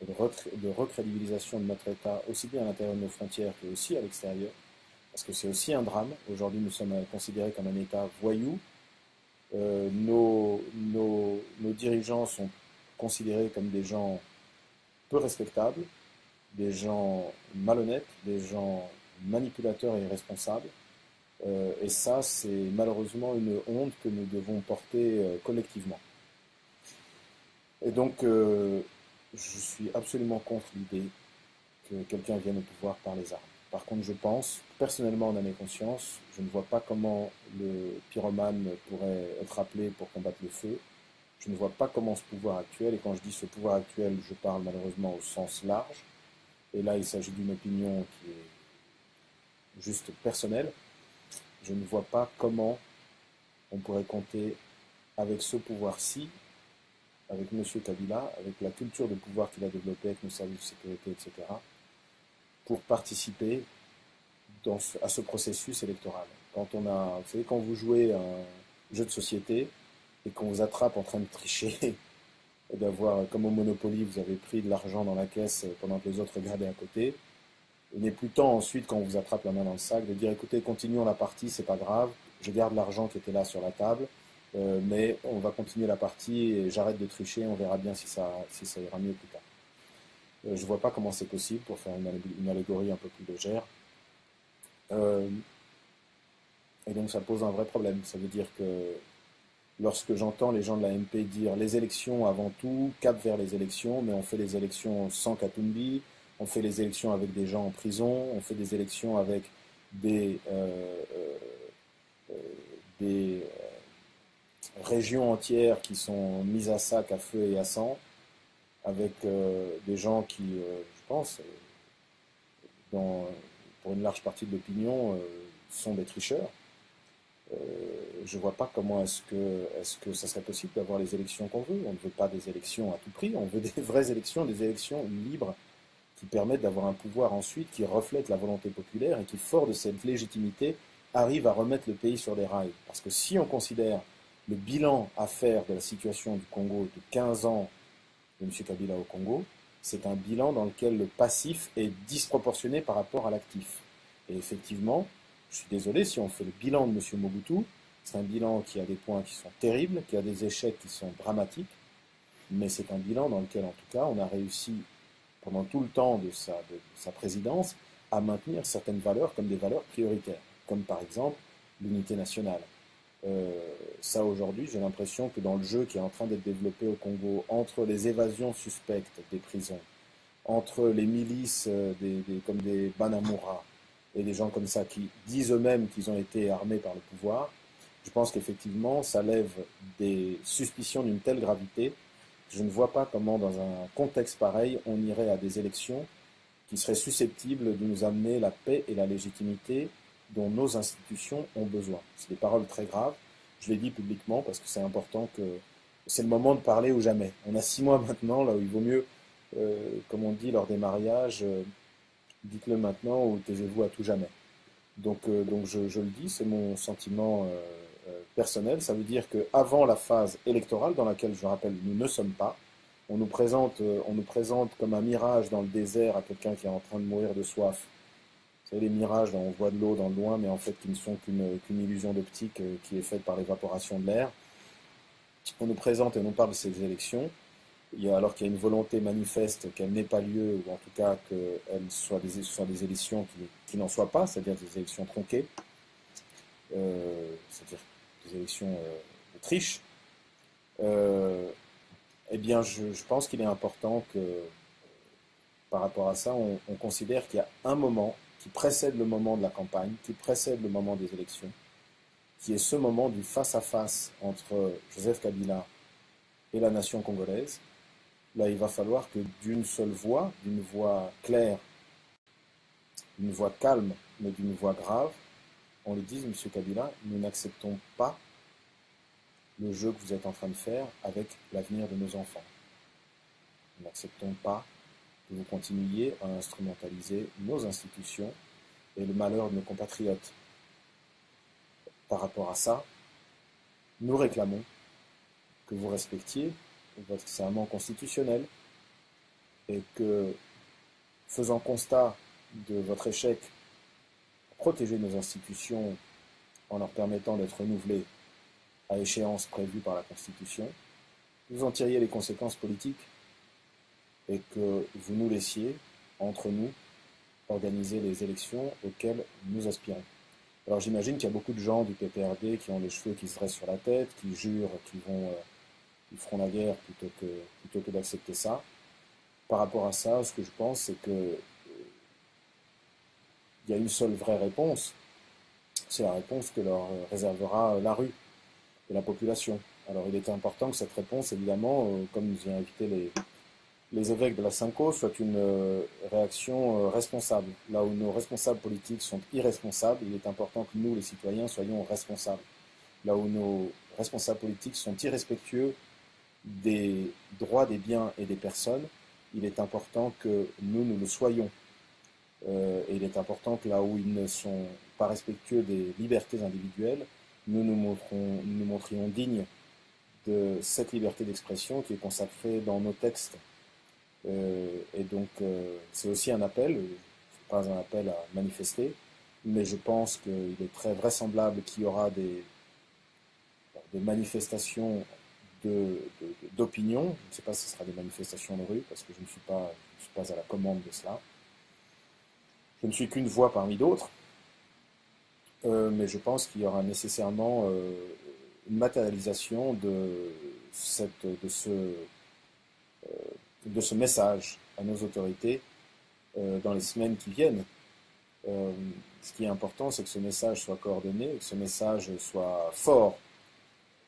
de recrédibilisation de notre État, aussi bien à l'intérieur de nos frontières que aussi à l'extérieur, parce que c'est aussi un drame. Aujourd'hui, nous sommes considérés comme un État voyou. Nos dirigeants sont considérés comme des gens peu respectables, des gens malhonnêtes, des gens manipulateurs et irresponsables. Et ça, c'est malheureusement une honte que nous devons porter collectivement. Et donc, je suis absolument contre l'idée que quelqu'un vienne au pouvoir par les armes. Par contre, je pense, personnellement en âme et conscience, je ne vois pas comment le pyromane pourrait être appelé pour combattre le feu. Je ne vois pas comment ce pouvoir actuel, et quand je dis ce pouvoir actuel, je parle malheureusement au sens large, et là il s'agit d'une opinion qui est juste personnelle, je ne vois pas comment on pourrait compter avec ce pouvoir-ci, avec M. Kabila, avec la culture de pouvoir qu'il a développée avec nos services de sécurité, etc., pour participer à ce processus électoral. Vous savez, quand vous jouez à un jeu de société et qu'on vous attrape en train de tricher, et d'avoir, comme au Monopoly, vous avez pris de l'argent dans la caisse pendant que les autres regardaient à côté, il n'est plus temps ensuite, quand on vous attrape la main dans le sac, de dire écoutez, continuons la partie, c'est pas grave, je garde l'argent qui était là sur la table, mais on va continuer la partie et j'arrête de tricher, on verra bien si ça ira mieux plus tard. Je ne vois pas comment c'est possible, pour faire une allégorie un peu plus légère. Et donc ça pose un vrai problème. Ça veut dire que lorsque j'entends les gens de la MP dire les élections avant tout, cap vers les élections, mais on fait les élections sans Katumbi, on fait les élections avec des gens en prison, on fait des élections avec des régions entières qui sont mises à sac, à feu et à sang, avec des gens qui, je pense, pour une large partie de l'opinion, sont des tricheurs. Je ne vois pas comment est-ce que ça serait possible d'avoir les élections qu'on veut. On ne veut pas des élections à tout prix, on veut des vraies élections, des élections libres qui permettent d'avoir un pouvoir ensuite qui reflète la volonté populaire et qui, fort de cette légitimité, arrive à remettre le pays sur les rails. Parce que si on considère le bilan à faire de la situation du Congo de 15 ans de M. Kabila au Congo, c'est un bilan dans lequel le passif est disproportionné par rapport à l'actif. Et effectivement, je suis désolé, si on fait le bilan de M. Mobutu, c'est un bilan qui a des points qui sont terribles, qui a des échecs qui sont dramatiques, mais c'est un bilan dans lequel, en tout cas, on a réussi, pendant tout le temps de sa présidence, à maintenir certaines valeurs comme des valeurs prioritaires, comme par exemple l'unité nationale. Ça aujourd'hui, j'ai l'impression que dans le jeu qui est en train d'être développé au Congo, entre les évasions suspectes des prisons, entre les milices comme des Banamura et des gens comme ça qui disent eux-mêmes qu'ils ont été armés par le pouvoir, je pense qu'effectivement ça lève des suspicions d'une telle gravité que je ne vois pas comment dans un contexte pareil on irait à des élections qui seraient susceptibles de nous amener la paix et la légitimité dont nos institutions ont besoin. C'est des paroles très graves. Je l'ai dit publiquement parce que c'est important que c'est le moment de parler ou jamais. On a 6 mois maintenant, là où il vaut mieux, comme on dit lors des mariages, dites-le maintenant ou taisez-vous à tout jamais. Donc je le dis, c'est mon sentiment personnel. Ça veut dire qu'avant la phase électorale, dans laquelle, je rappelle, nous ne sommes pas, on nous présente comme un mirage dans le désert à quelqu'un qui est en train de mourir de soif. Vous savez, les mirages, on voit de l'eau dans le loin, mais en fait qui ne sont qu'une illusion d'optique qui est faite par l'évaporation de l'air. On nous présente et on nous parle de ces élections, alors qu'il y a une volonté manifeste qu'elles n'aient pas lieu, ou en tout cas qu'elles soient des élections qui n'en soient pas, c'est-à-dire des élections tronquées, c'est-à-dire des élections de triche. Eh bien, je pense qu'il est important que, par rapport à ça, on considère qu'il y a un moment qui précède le moment de la campagne, qui précède le moment des élections, qui est ce moment du face-à-face entre Joseph Kabila et la nation congolaise. Là, il va falloir que d'une seule voix, d'une voix claire, d'une voix calme, mais d'une voix grave, on lui dise, Monsieur Kabila, nous n'acceptons pas le jeu que vous êtes en train de faire avec l'avenir de nos enfants. Nous n'acceptons pas que vous continuiez à instrumentaliser nos institutions et le malheur de nos compatriotes. Par rapport à ça, nous réclamons que vous respectiez votre serment constitutionnel et que, faisant constat de votre échec à protéger nos institutions en leur permettant d'être renouvelées à échéance prévue par la Constitution, vous en tiriez les conséquences politiques et que vous nous laissiez, entre nous, organiser les élections auxquelles nous aspirons. Alors j'imagine qu'il y a beaucoup de gens du PPRD qui ont les cheveux qui se dressent sur la tête, qui jurent qu'ils feront la guerre plutôt que d'accepter ça. Par rapport à ça, ce que je pense, c'est que il y a une seule vraie réponse, c'est la réponse que leur réservera la rue et la population. Alors il est important que cette réponse, évidemment, comme nous y a invité les évêques de la Cinco, soit une réaction responsable. Là où nos responsables politiques sont irresponsables, il est important que nous, les citoyens, soyons responsables. Là où nos responsables politiques sont irrespectueux des droits des biens et des personnes, il est important que nous le soyons. Et il est important que là où ils ne sont pas respectueux des libertés individuelles, nous nous montrions dignes de cette liberté d'expression qui est consacrée dans nos textes. Et donc, c'est aussi un appel, c'est pas un appel à manifester, mais je pense qu'il est très vraisemblable qu'il y aura des manifestations d'opinion. Je ne sais pas si ce sera des manifestations de rue, parce que je ne suis pas à la commande de cela. Je ne suis qu'une voix parmi d'autres, mais je pense qu'il y aura nécessairement une matérialisation de ce message à nos autorités dans les semaines qui viennent. Ce qui est important, c'est que ce message soit coordonné, que ce message soit fort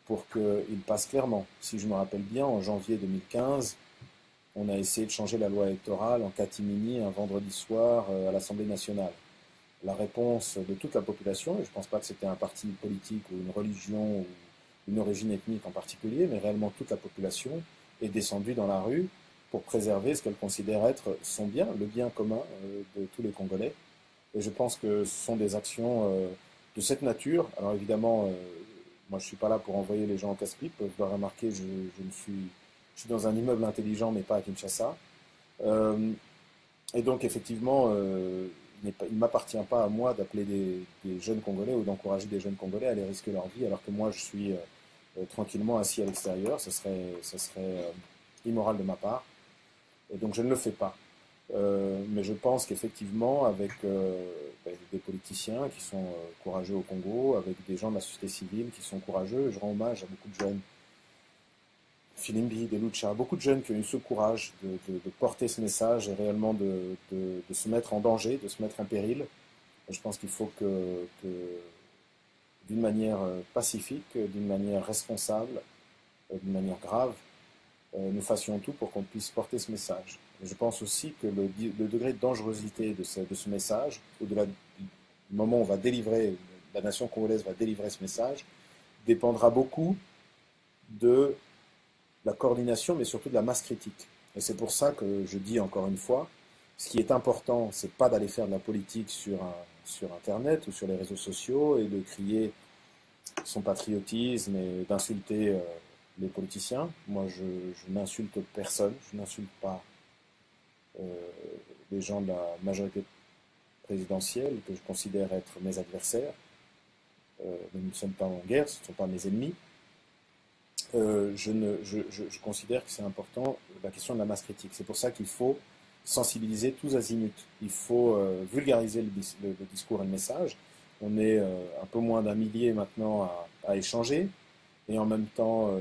pour qu'il passe clairement. Si je me rappelle bien, en janvier 2015, on a essayé de changer la loi électorale en catimini un vendredi soir à l'Assemblée nationale. La réponse de toute la population, et je ne pense pas que c'était un parti politique ou une religion ou une origine ethnique en particulier, mais réellement toute la population est descendue dans la rue pour préserver ce qu'elle considère être son bien, le bien commun de tous les Congolais. Et je pense que ce sont des actions de cette nature. Alors évidemment, Moi, je ne suis pas là pour envoyer les gens en casse-pipe. Vous l'aurez remarqué, je suis dans un immeuble intelligent, mais pas à Kinshasa. Euh, et donc, effectivement, il ne m'appartient pas à moi d'appeler des jeunes Congolais ou d'encourager des jeunes Congolais à aller risquer leur vie, alors que moi, je suis tranquillement assis à l'extérieur. Ce serait immoral de ma part. Et donc, je ne le fais pas. Mais je pense qu'effectivement, avec des politiciens qui sont courageux au Congo, avec des gens de la société civile qui sont courageux, je rends hommage à beaucoup de jeunes, Filimbi, Delucha, beaucoup de jeunes qui ont eu ce courage de porter ce message et réellement de se mettre en danger, de se mettre en péril. Et je pense qu'il faut que d'une manière pacifique, d'une manière responsable, d'une manière grave, nous fassions tout pour qu'on puisse porter ce message. Et je pense aussi que le degré de dangerosité de ce message, au-delà du moment où on va délivrer, la nation congolaise va délivrer ce message, dépendra beaucoup de la coordination, mais surtout de la masse critique. Et c'est pour ça que je dis encore une fois, ce qui est important, c'est pas d'aller faire de la politique sur Internet ou sur les réseaux sociaux et de crier son patriotisme et d'insulter les politiciens. Moi, je n'insulte personne, je n'insulte pas les gens de la majorité présidentielle que je considère être mes adversaires. Nous ne sommes pas en guerre, ce ne sont pas mes ennemis. Je considère que c'est important la question de la masse critique. C'est pour ça qu'il faut sensibiliser tous azimuts. Il faut vulgariser le discours et le message. On est un peu moins d'un millier maintenant à échanger. Et en même temps,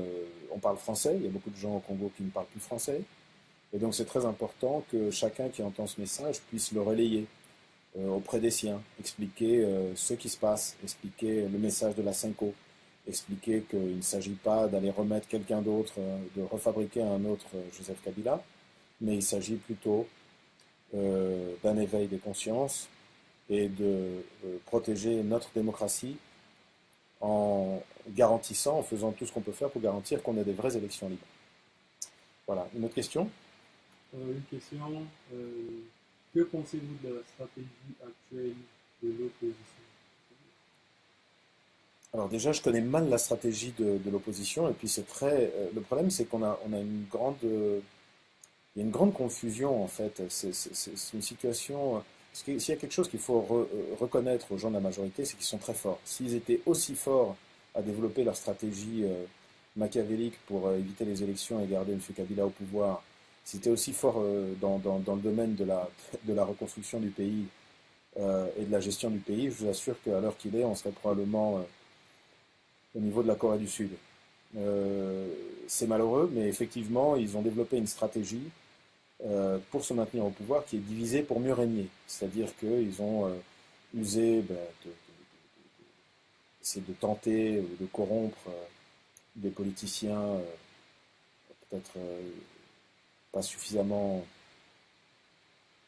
on parle français. Il y a beaucoup de gens au Congo qui ne parlent plus français. Et donc c'est très important que chacun qui entend ce message puisse le relayer auprès des siens, expliquer ce qui se passe, expliquer le message de la Cinco, expliquer qu'il ne s'agit pas d'aller remettre quelqu'un d'autre, de refabriquer un autre Joseph Kabila, mais il s'agit plutôt d'un éveil des consciences et de protéger notre démocratie en garantissant, en faisant tout ce qu'on peut faire pour garantir qu'on ait des vraies élections libres. Voilà. Une autre question? Une question. Que pensez-vous de la stratégie actuelle de l'opposition? Alors déjà, je connais mal la stratégie de l'opposition, et puis c'est très. Le problème, c'est qu'on a, on a une grande, il y a une grande confusion en fait. C'est une situation. S'il y a quelque chose qu'il faut reconnaître aux gens de la majorité, c'est qu'ils sont très forts. S'ils étaient aussi forts à développer leur stratégie machiavélique pour éviter les élections et garder M. Kabila au pouvoir, s'ils étaient aussi forts dans le domaine de la reconstruction du pays et de la gestion du pays, je vous assure qu'à l'heure qu'il est, on serait probablement au niveau de la Corée du Sud. C'est malheureux, mais effectivement, ils ont développé une stratégie pour se maintenir au pouvoir qui est divisée pour mieux régner. C'est-à-dire qu'ils ont usé essayer de tenter ou de corrompre des politiciens peut-être pas suffisamment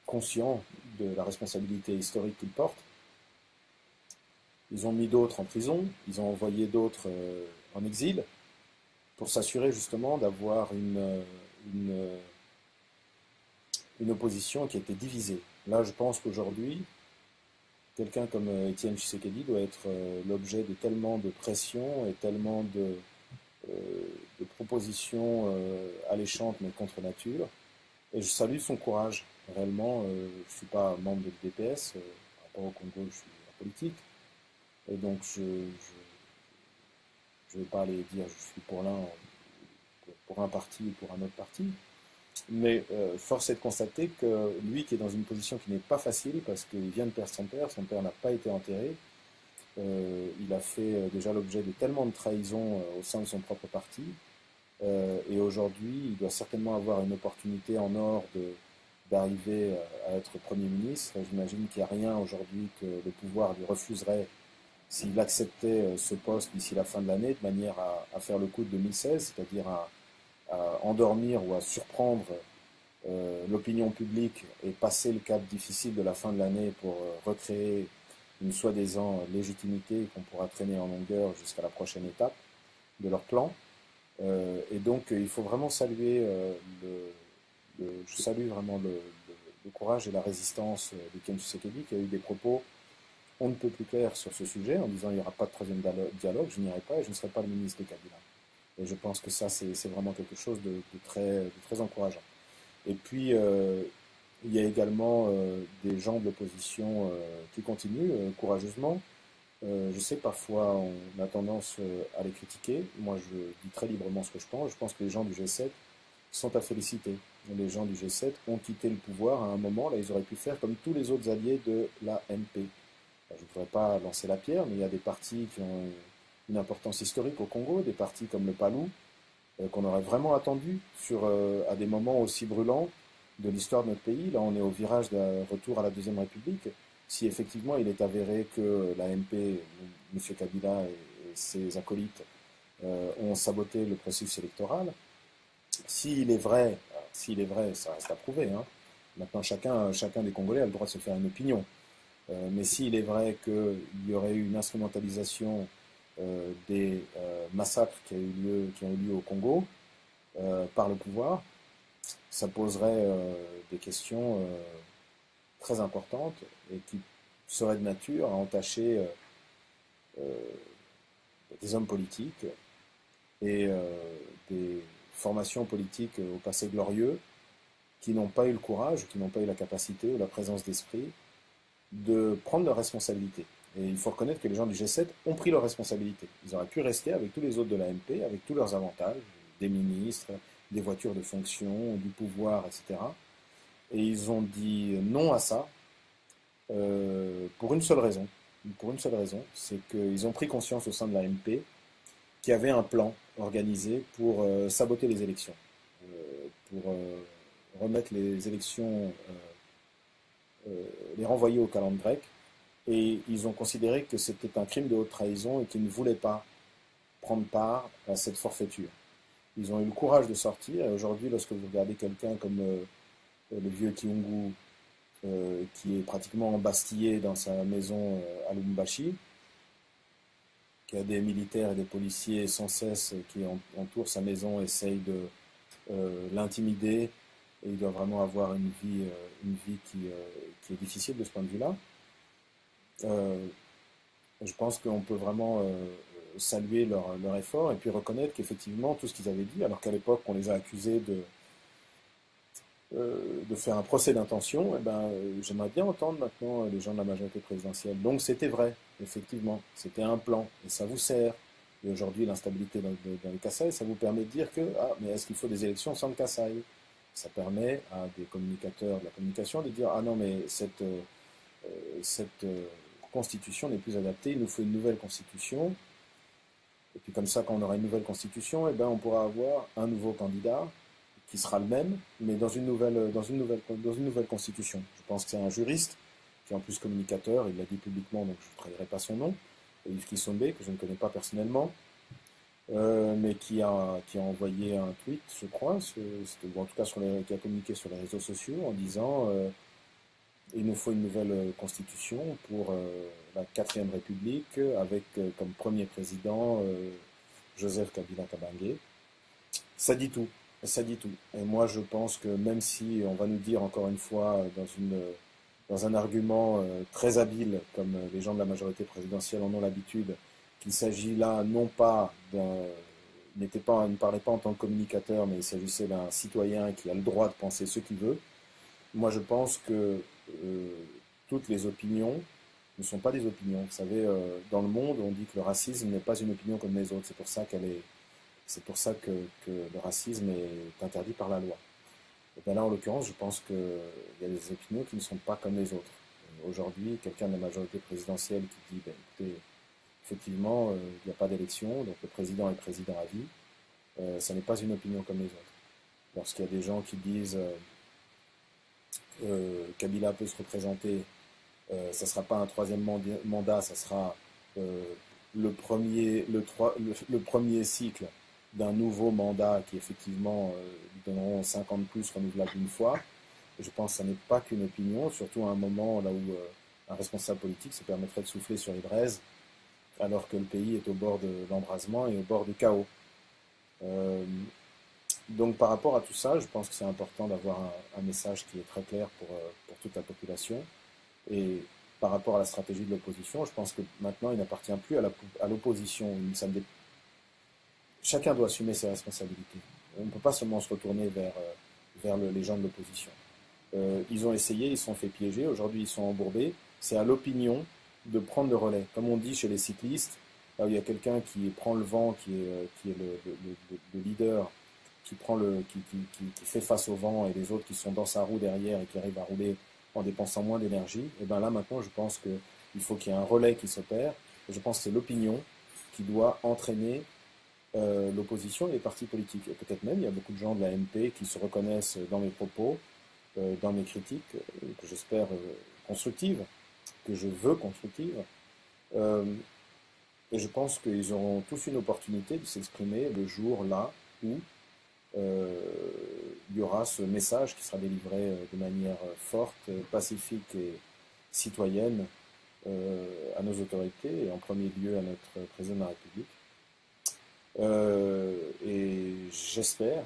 conscients de la responsabilité historique qu'ils portent. Ils ont mis d'autres en prison, ils ont envoyé d'autres en exil pour s'assurer justement d'avoir une opposition qui était divisée. Là, je pense qu'aujourd'hui, quelqu'un comme Étienne Tshisekedi doit être l'objet de tellement de pression et tellement de propositions alléchantes mais contre nature. Et je salue son courage. Réellement, je ne suis pas membre de l'UDPS, par rapport au Congo, je suis en politique. Et donc, je ne vais pas aller dire je suis pour l'un, pour un parti ou pour un autre parti. Mais force est de constater que lui, qui est dans une position qui n'est pas facile, parce qu'il vient de perdre son père n'a pas été enterré, il a fait déjà l'objet de tellement de trahisons au sein de son propre parti, et aujourd'hui, il doit certainement avoir une opportunité en or d'arriver à être Premier ministre. J'imagine qu'il n'y a rien aujourd'hui que le pouvoir lui refuserait s'il acceptait ce poste d'ici la fin de l'année, de manière à faire le coup de 2016, c'est-à-dire à endormir ou à surprendre l'opinion publique et passer le cap difficile de la fin de l'année pour recréer une soi-disant légitimité qu'on pourra traîner en longueur jusqu'à la prochaine étape de leur plan. Et donc il faut vraiment saluer je salue vraiment le courage et la résistance d'Etienne Tshisekedi, qui a eu des propos on ne peut plus clair sur ce sujet en disant il n'y aura pas de troisième dialogue, je n'irai pas et je ne serai pas le ministre de Kabila. Et je pense que ça, c'est vraiment quelque chose de très encourageant. Et puis, il y a également des gens de l'opposition qui continuent courageusement. Je sais, parfois, on a tendance à les critiquer. Moi, je dis très librement ce que je pense. Je pense que les gens du G7 sont à féliciter. Les gens du G7 ont quitté le pouvoir à un moment. Là, ils auraient pu faire comme tous les autres alliés de la MP. Je ne voudrais pas lancer la pierre, mais il y a des partis qui ont une importance historique au Congo, des partis comme le PALU, qu'on aurait vraiment attendu à des moments aussi brûlants de l'histoire de notre pays. Là, on est au virage d'un retour à la Deuxième République. Si effectivement il est avéré que la MP, M. Kabila et ses acolytes ont saboté le processus électoral, s'il est vrai, ça reste à prouver, hein. Maintenant, chacun des Congolais a le droit de se faire une opinion. Mais s'il est vrai qu'il y aurait eu une instrumentalisation des massacres qui ont eu lieu au Congo par le pouvoir, ça poserait des questions très importantes et qui seraient de nature à entacher des hommes politiques et des formations politiques au passé glorieux qui n'ont pas eu le courage, qui n'ont pas eu la capacité ou la présence d'esprit de prendre leurs responsabilités. Et il faut reconnaître que les gens du G7 ont pris leurs responsabilités. Ils auraient pu rester avec tous les autres de la MP, avec tous leurs avantages, des ministres, des voitures de fonction, du pouvoir, etc. Et ils ont dit non à ça pour une seule raison. Pour une seule raison, c'est qu'ils ont pris conscience au sein de la MP qu'il y avait un plan organisé pour saboter les élections, pour remettre les élections, les renvoyer au calendrier grec. Et ils ont considéré que c'était un crime de haute trahison et qu'ils ne voulaient pas prendre part à cette forfaiture. Ils ont eu le courage de sortir. Et aujourd'hui, lorsque vous regardez quelqu'un comme le vieux Kiungu, qui est pratiquement embastillé dans sa maison à Lubumbashi, qui a des militaires et des policiers sans cesse qui entourent sa maison, essayent de l'intimider, et il doit vraiment avoir une vie qui est difficile de ce point de vue-là. Je pense qu'on peut vraiment saluer leur effort et puis reconnaître qu'effectivement tout ce qu'ils avaient dit, alors qu'à l'époque on les a accusés de faire un procès d'intention, eh ben, j'aimerais bien entendre maintenant les gens de la majorité présidentielle. Donc c'était vrai, effectivement, c'était un plan et ça vous sert. Et aujourd'hui aujourd'hui, l'instabilité dans le Kasaï, ça vous permet de dire que mais est-ce qu'il faut des élections sans le Kasaï? Ça permet à des communicateurs de la communication de dire non, mais cette constitution n'est plus adaptée, il nous faut une nouvelle constitution. Et puis comme ça, quand on aura une nouvelle constitution, eh ben, on pourra avoir un nouveau candidat qui sera le même, mais dans une nouvelle constitution. Je pense que c'est un juriste, qui est en plus communicateur, il l'a dit publiquement, donc je ne trahirai pas son nom, Yves Kisombe, que je ne connais pas personnellement, mais qui a envoyé un tweet, je crois, ou en tout cas qui a communiqué sur les réseaux sociaux en disant il nous faut une nouvelle constitution pour la 4e République, avec comme premier président Joseph Kabila Kabange. Ça dit tout. Ça dit tout. Et moi, je pense que même si on va nous dire encore une fois dans un argument très habile, comme les gens de la majorité présidentielle en ont l'habitude, qu'il s'agit là non pas il ne parlait pas en tant que communicateur, mais il s'agissait d'un citoyen qui a le droit de penser ce qu'il veut. Moi, je pense que toutes les opinions ne sont pas des opinions. Vous savez, dans le monde, on dit que le racisme n'est pas une opinion comme les autres. C'est pour ça que le racisme est interdit par la loi. Et bien là, en l'occurrence, je pense qu'il y a des opinions qui ne sont pas comme les autres. Aujourd'hui, quelqu'un de la majorité présidentielle qui dit, écoutez, effectivement, il n'y a pas d'élection, donc le président est président à vie, ça n'est pas une opinion comme les autres. Lorsqu'il y a des gens qui disent Kabila peut se représenter, ça ne sera pas un 3e mandat, ça sera le premier cycle d'un nouveau mandat qui effectivement lui donneront 50 plus renouvelables une fois. Je pense que ça n'est pas qu'une opinion, surtout à un moment là où un responsable politique se permettrait de souffler sur les braises alors que le pays est au bord de l'embrasement et au bord du chaos. Donc par rapport à tout ça, je pense que c'est important d'avoir un message qui est très clair pour toute la population. Et par rapport à la stratégie de l'opposition. Je pense que maintenant, il n'appartient plus à l'opposition. Chacun doit assumer ses responsabilités. On ne peut pas seulement se retourner vers les gens de l'opposition. Ils ont essayé, ils se sont fait piéger, aujourd'hui ils sont embourbés. C'est à l'opinion de prendre le relais. Comme on dit chez les cyclistes, là où il y a quelqu'un qui prend le vent, qui est le leader, qui fait face au vent, et les autres qui sont dans sa roue derrière et qui arrivent à rouler en dépensant moins d'énergie, et bien là maintenant je pense qu'il faut qu'il y ait un relais qui s'opère. Et je pense que c'est l'opinion qui doit entraîner l'opposition et les partis politiques. Et peut-être même, il y a beaucoup de gens de la MP qui se reconnaissent dans mes propos, dans mes critiques, que j'espère constructives, que je veux constructives. Et je pense qu'ils auront tous une opportunité de s'exprimer le jour là où il y aura ce message qui sera délivré de manière forte, pacifique et citoyenne à nos autorités et en premier lieu à notre président de la République. Et j'espère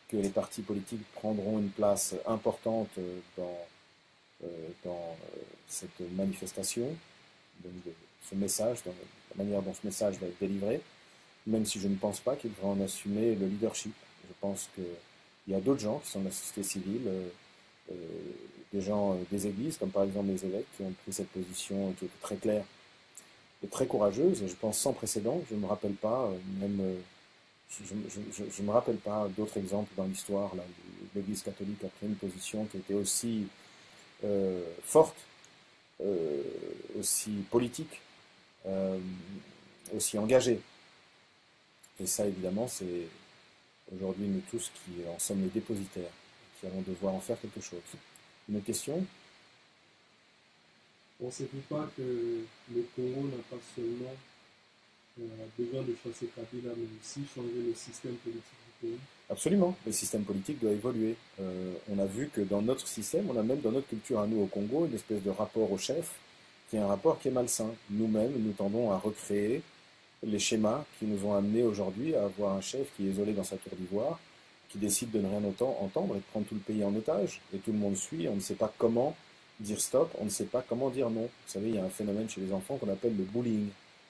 que les partis politiques prendront une place importante dans cette manifestation, de ce message, dans la manière dont ce message va être délivré, même si je ne pense pas qu'il devrait en assumer le leadership. Je pense qu'il y a d'autres gens qui sont de la société civile, des gens des églises, comme par exemple les évêques, qui ont pris cette position qui était très claire et très courageuse, et je pense sans précédent. Je ne me rappelle pas, je me rappelle pas d'autres exemples dans l'histoire là où l'Église catholique a pris une position qui était aussi forte, aussi politique, aussi engagée. Et ça, évidemment, c'est aujourd'hui nous tous qui en sommes les dépositaires, qui allons devoir en faire quelque chose. Une question ? Pensez-vous pas que le Congo n'a pas seulement besoin de chasser Kabila, mais aussi changer le système politique du pays? Absolument, le système politique doit évoluer. On a vu que dans notre système, on a même dans notre culture à nous au Congo, une espèce de rapport au chef, qui est un rapport qui est malsain. Nous-mêmes, nous tendons à recréer les schémas qui nous ont amenés aujourd'hui à avoir un chef qui est isolé dans sa tour d'ivoire, qui décide de ne rien entendre et de prendre tout le pays en otage, et tout le monde suit, on ne sait pas comment dire stop, on ne sait pas comment dire non. Vous savez, il y a un phénomène chez les enfants qu'on appelle le bullying,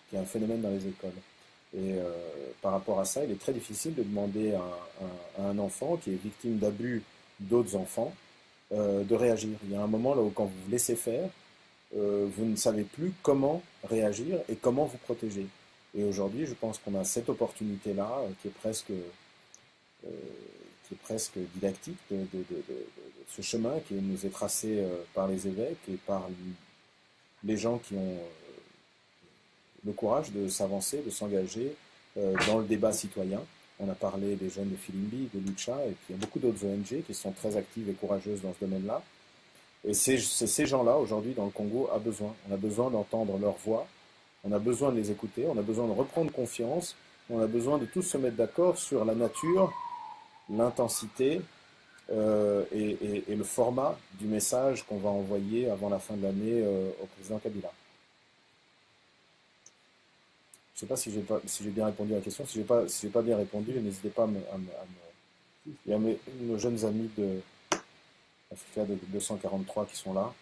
qui est un phénomène dans les écoles. Et par rapport à ça, il est très difficile de demander à un enfant qui est victime d'abus d'autres enfants de réagir. Il y a un moment là où quand vous vous laissez faire, vous ne savez plus comment réagir et comment vous protéger. Et aujourd'hui, je pense qu'on a cette opportunité-là qui est presque didactique de ce chemin qui nous est tracé par les évêques et par les gens qui ont le courage de s'avancer, de s'engager dans le débat citoyen. On a parlé des jeunes de Filimbi, de Lucha, et puis il y a beaucoup d'autres ONG qui sont très actives et courageuses dans ce domaine-là. Et c'est ces gens-là, aujourd'hui, dans le Congo, a besoin. On a besoin d'entendre leur voix, on a besoin de les écouter, on a besoin de reprendre confiance, on a besoin de tous se mettre d'accord sur la nature, l'intensité et le format du message qu'on va envoyer avant la fin de l'année au président Kabila. Je ne sais pas si j'ai bien répondu à la question. Si j'ai pas bien répondu, n'hésitez pas à me... Il y a nos jeunes amis de Africa de 243 qui sont là.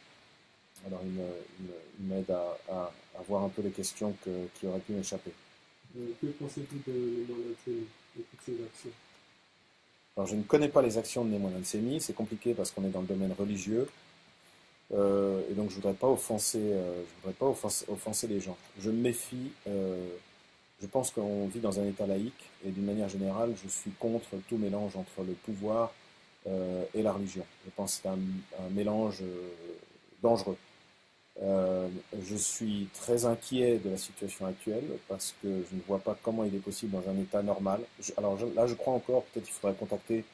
Alors ils m'aident à voir un peu les questions qui auraient pu m'échapper. Que pensez-vous de Némonansemi et toutes ces actions? Alors je ne connais pas les actions de Némonansemi, c'est compliqué parce qu'on est dans le domaine religieux. Et donc je voudrais pas offenser les gens. Je me méfie. Je pense qu'on vit dans un État laïque et d'une manière générale, je suis contre tout mélange entre le pouvoir et la religion. Je pense que c'est un mélange dangereux. Je suis très inquiet de la situation actuelle parce que je ne vois pas comment il est possible dans un État normal. Là, je crois encore, peut-être qu'il faudrait contacter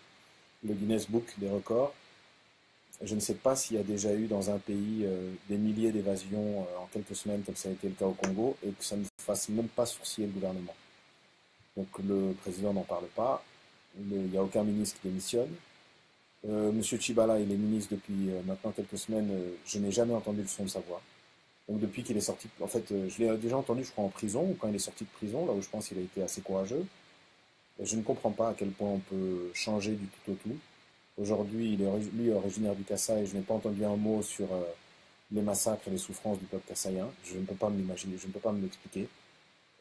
le Guinness Book des records. Je ne sais pas s'il y a déjà eu dans un pays des milliers d'évasions en quelques semaines, comme ça a été le cas au Congo, et que ça ne fasse même pas sourciller le gouvernement. Donc le président n'en parle pas, il n'y a aucun ministre qui démissionne. Monsieur Tshibala, il est ministre depuis maintenant quelques semaines, je n'ai jamais entendu le son de sa voix. Donc depuis qu'il est sorti, en fait, je l'ai déjà entendu, je crois, en prison, ou quand il est sorti de prison, là où je pense qu'il a été assez courageux. Et je ne comprends pas à quel point on peut changer du tout au tout. Aujourd'hui, lui est originaire du Kasaï, et je n'ai pas entendu un mot sur les massacres et les souffrances du peuple kassaïen. Je ne peux pas me l'imaginer, je ne peux pas me l'expliquer.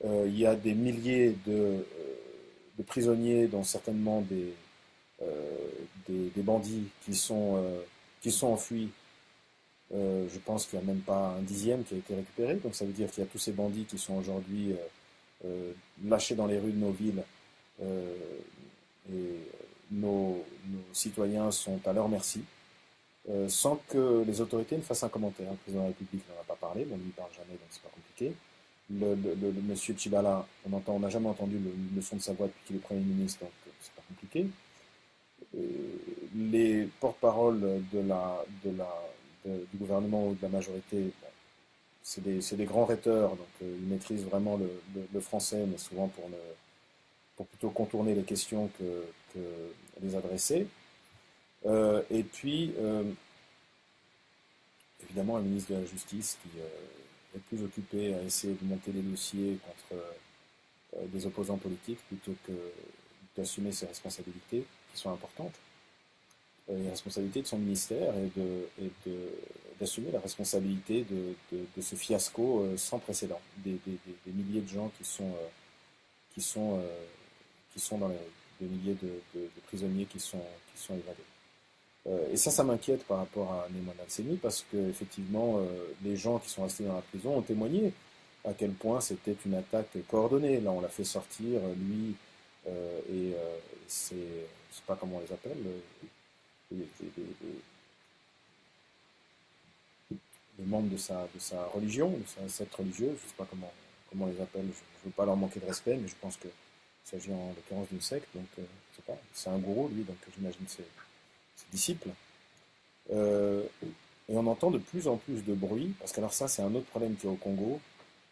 Il y a des milliers de prisonniers, dont certainement des bandits qui sont enfuis. Je pense qu'il n'y a même pas un dixième qui a été récupéré. Donc ça veut dire qu'il y a tous ces bandits qui sont aujourd'hui lâchés dans les rues de nos villes. Et nos citoyens sont à leur merci, sans que les autorités ne fassent un commentaire. Le président de la République n'en a pas parlé, bon, il ne parle jamais, donc c'est pas compliqué. Le monsieur Tchibala, on n'a jamais entendu le son de sa voix depuis qu'il est Premier ministre, donc c'est pas compliqué. Les porte-paroles du gouvernement ou de la majorité, bon, c'est des grands rhéteurs, donc ils maîtrisent vraiment le français, mais souvent pour plutôt contourner les questions que les adresser. Et puis, évidemment, un ministre de la Justice qui est plus occupé à essayer de monter des dossiers contre des opposants politiques plutôt que d'assumer ses responsabilités qui sont importantes. Les responsabilités de son ministère et d'assumer la responsabilité de ce fiasco sans précédent. Des milliers de gens qui sont dans des milliers de prisonniers qui sont évadés. Et ça m'inquiète par rapport à Neyman Al-Semi parce qu'effectivement, les gens qui sont restés dans la prison ont témoigné à quel point c'était une attaque coordonnée. Là, on l'a fait sortir, lui, et je ne sais pas comment on les appelle, les membres de sa religion, de sa secte religieuse, je ne sais pas comment on les appelle, je ne veux pas leur manquer de respect, mais je pense qu'il s'agit en l'occurrence d'une secte, donc je sais pas, c'est un gourou lui, donc j'imagine ses disciples. Et on entend de plus en plus de bruit, parce que alors ça c'est un autre problème qu'il y a au Congo,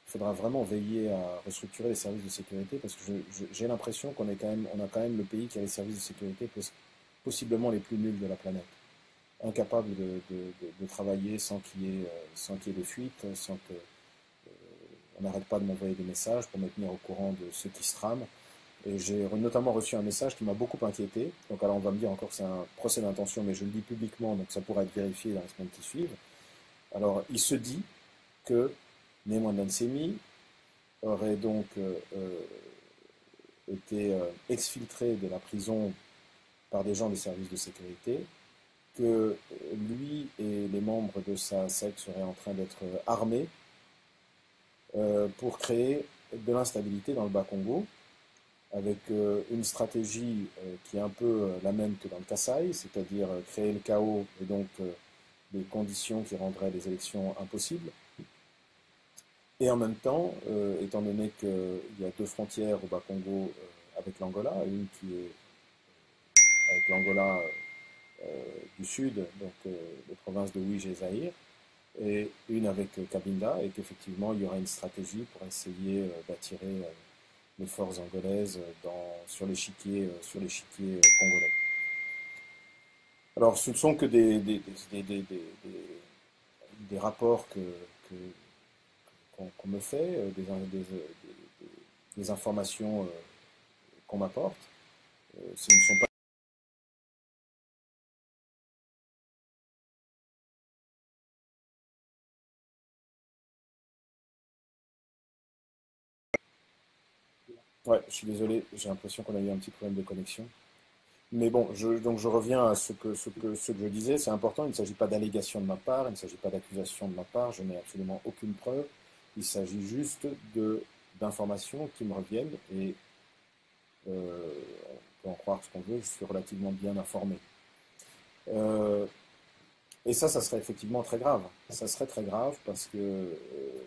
il faudra vraiment veiller à restructurer les services de sécurité, parce que j'ai l'impression on a quand même le pays qui a les services de sécurité possiblement les plus nuls de la planète, incapable de travailler sans qu'il y ait des fuites, sans que on n'arrête pas de m'envoyer des messages pour me tenir au courant de ce qui se trame. Et j'ai notamment reçu un message qui m'a beaucoup inquiété. Donc alors on va me dire encore que c'est un procès d'intention, mais je le dis publiquement, donc ça pourra être vérifié dans les semaines qui suivent. Alors il se dit que Neyman Al-Semi aurait donc été exfiltré de la prison par des gens des services de sécurité, que lui et les membres de sa secte seraient en train d'être armés pour créer de l'instabilité dans le Bas-Congo, avec une stratégie qui est un peu la même que dans le Kasaï, c'est-à-dire créer le chaos et donc des conditions qui rendraient les élections impossibles. Et en même temps, étant donné qu'il y a deux frontières au Bas-Congo avec l'Angola, une qui est avec l'Angola du sud, donc les provinces de Ouige et Zaïre, et une avec Cabinda, et qu'effectivement il y aura une stratégie pour essayer d'attirer les forces angolaises sur l'échiquier congolais. Alors ce ne sont que des rapports qu'on me fait, des informations qu'on m'apporte. Ce ne sont pas Ouais, je suis désolé, j'ai l'impression qu'on a eu un petit problème de connexion. Mais bon, donc je reviens à ce que je disais, c'est important, il ne s'agit pas d'allégation de ma part, il ne s'agit pas d'accusation de ma part, je n'ai absolument aucune preuve, il s'agit juste d'informations qui me reviennent et on peut en croire ce qu'on veut, je suis relativement bien informé. Et ça serait effectivement très grave. Ça serait très grave parce que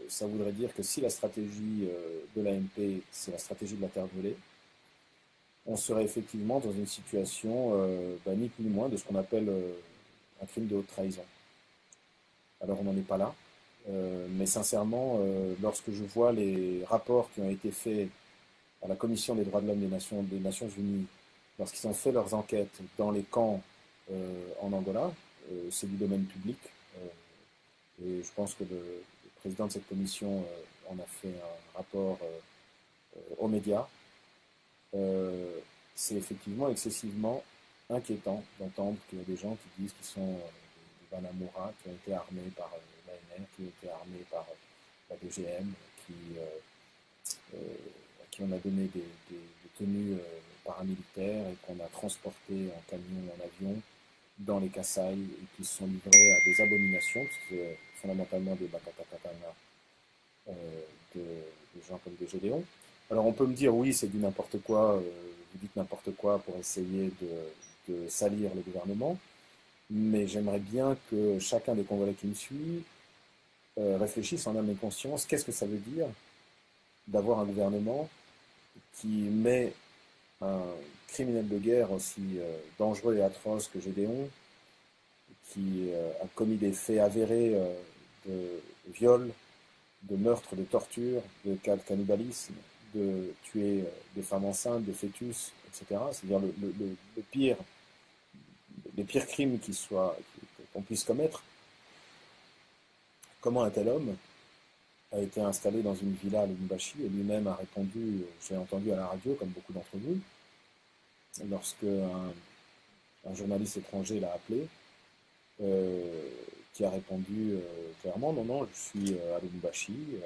ça voudrait dire que si la stratégie de l'ANP, c'est la stratégie de la terre brûlée, on serait effectivement dans une situation ni plus ni moins de ce qu'on appelle un crime de haute trahison. Alors on n'en est pas là, mais sincèrement, lorsque je vois les rapports qui ont été faits à la Commission des droits de l'homme des Nations Unies, lorsqu'ils ont fait leurs enquêtes dans les camps en Angola, c'est du domaine public. Et je pense que le président de cette commission en a fait un rapport aux médias. C'est effectivement excessivement inquiétant d'entendre qu'il y a des gens qui disent qu'ils sont des Banamura qui ont été armés par l'ANR mercenaires qui étaient armés par la DGM, à qui on a donné des tenues paramilitaires et qu'on a transportés en camion, en avion, dans les Kasaï et qui se sont livrés à des abominations, parce que c'est fondamentalement des Bakatakatana, des gens comme des Gédéons. Alors on peut me dire, oui, c'est du n'importe quoi, vous dites n'importe quoi pour essayer de salir le gouvernement, mais j'aimerais bien que chacun des Congolais qui me suit réfléchisse en âme et conscience, qu'est-ce que ça veut dire d'avoir un gouvernement qui met un criminel de guerre aussi dangereux et atroce que Gédéon, qui a commis des faits avérés de viol, de meurtre, de torture, de cas de cannibalisme, de tuer des femmes enceintes, des fœtus, etc. C'est-à-dire les pires crimes qu'on puisse commettre. Comment un tel homme a été installé dans une villa à Lubumbashi et lui-même a répondu, j'ai entendu à la radio, comme beaucoup d'entre vous, lorsque un journaliste étranger l'a appelé, qui a répondu clairement, non, je suis à Lubumbashi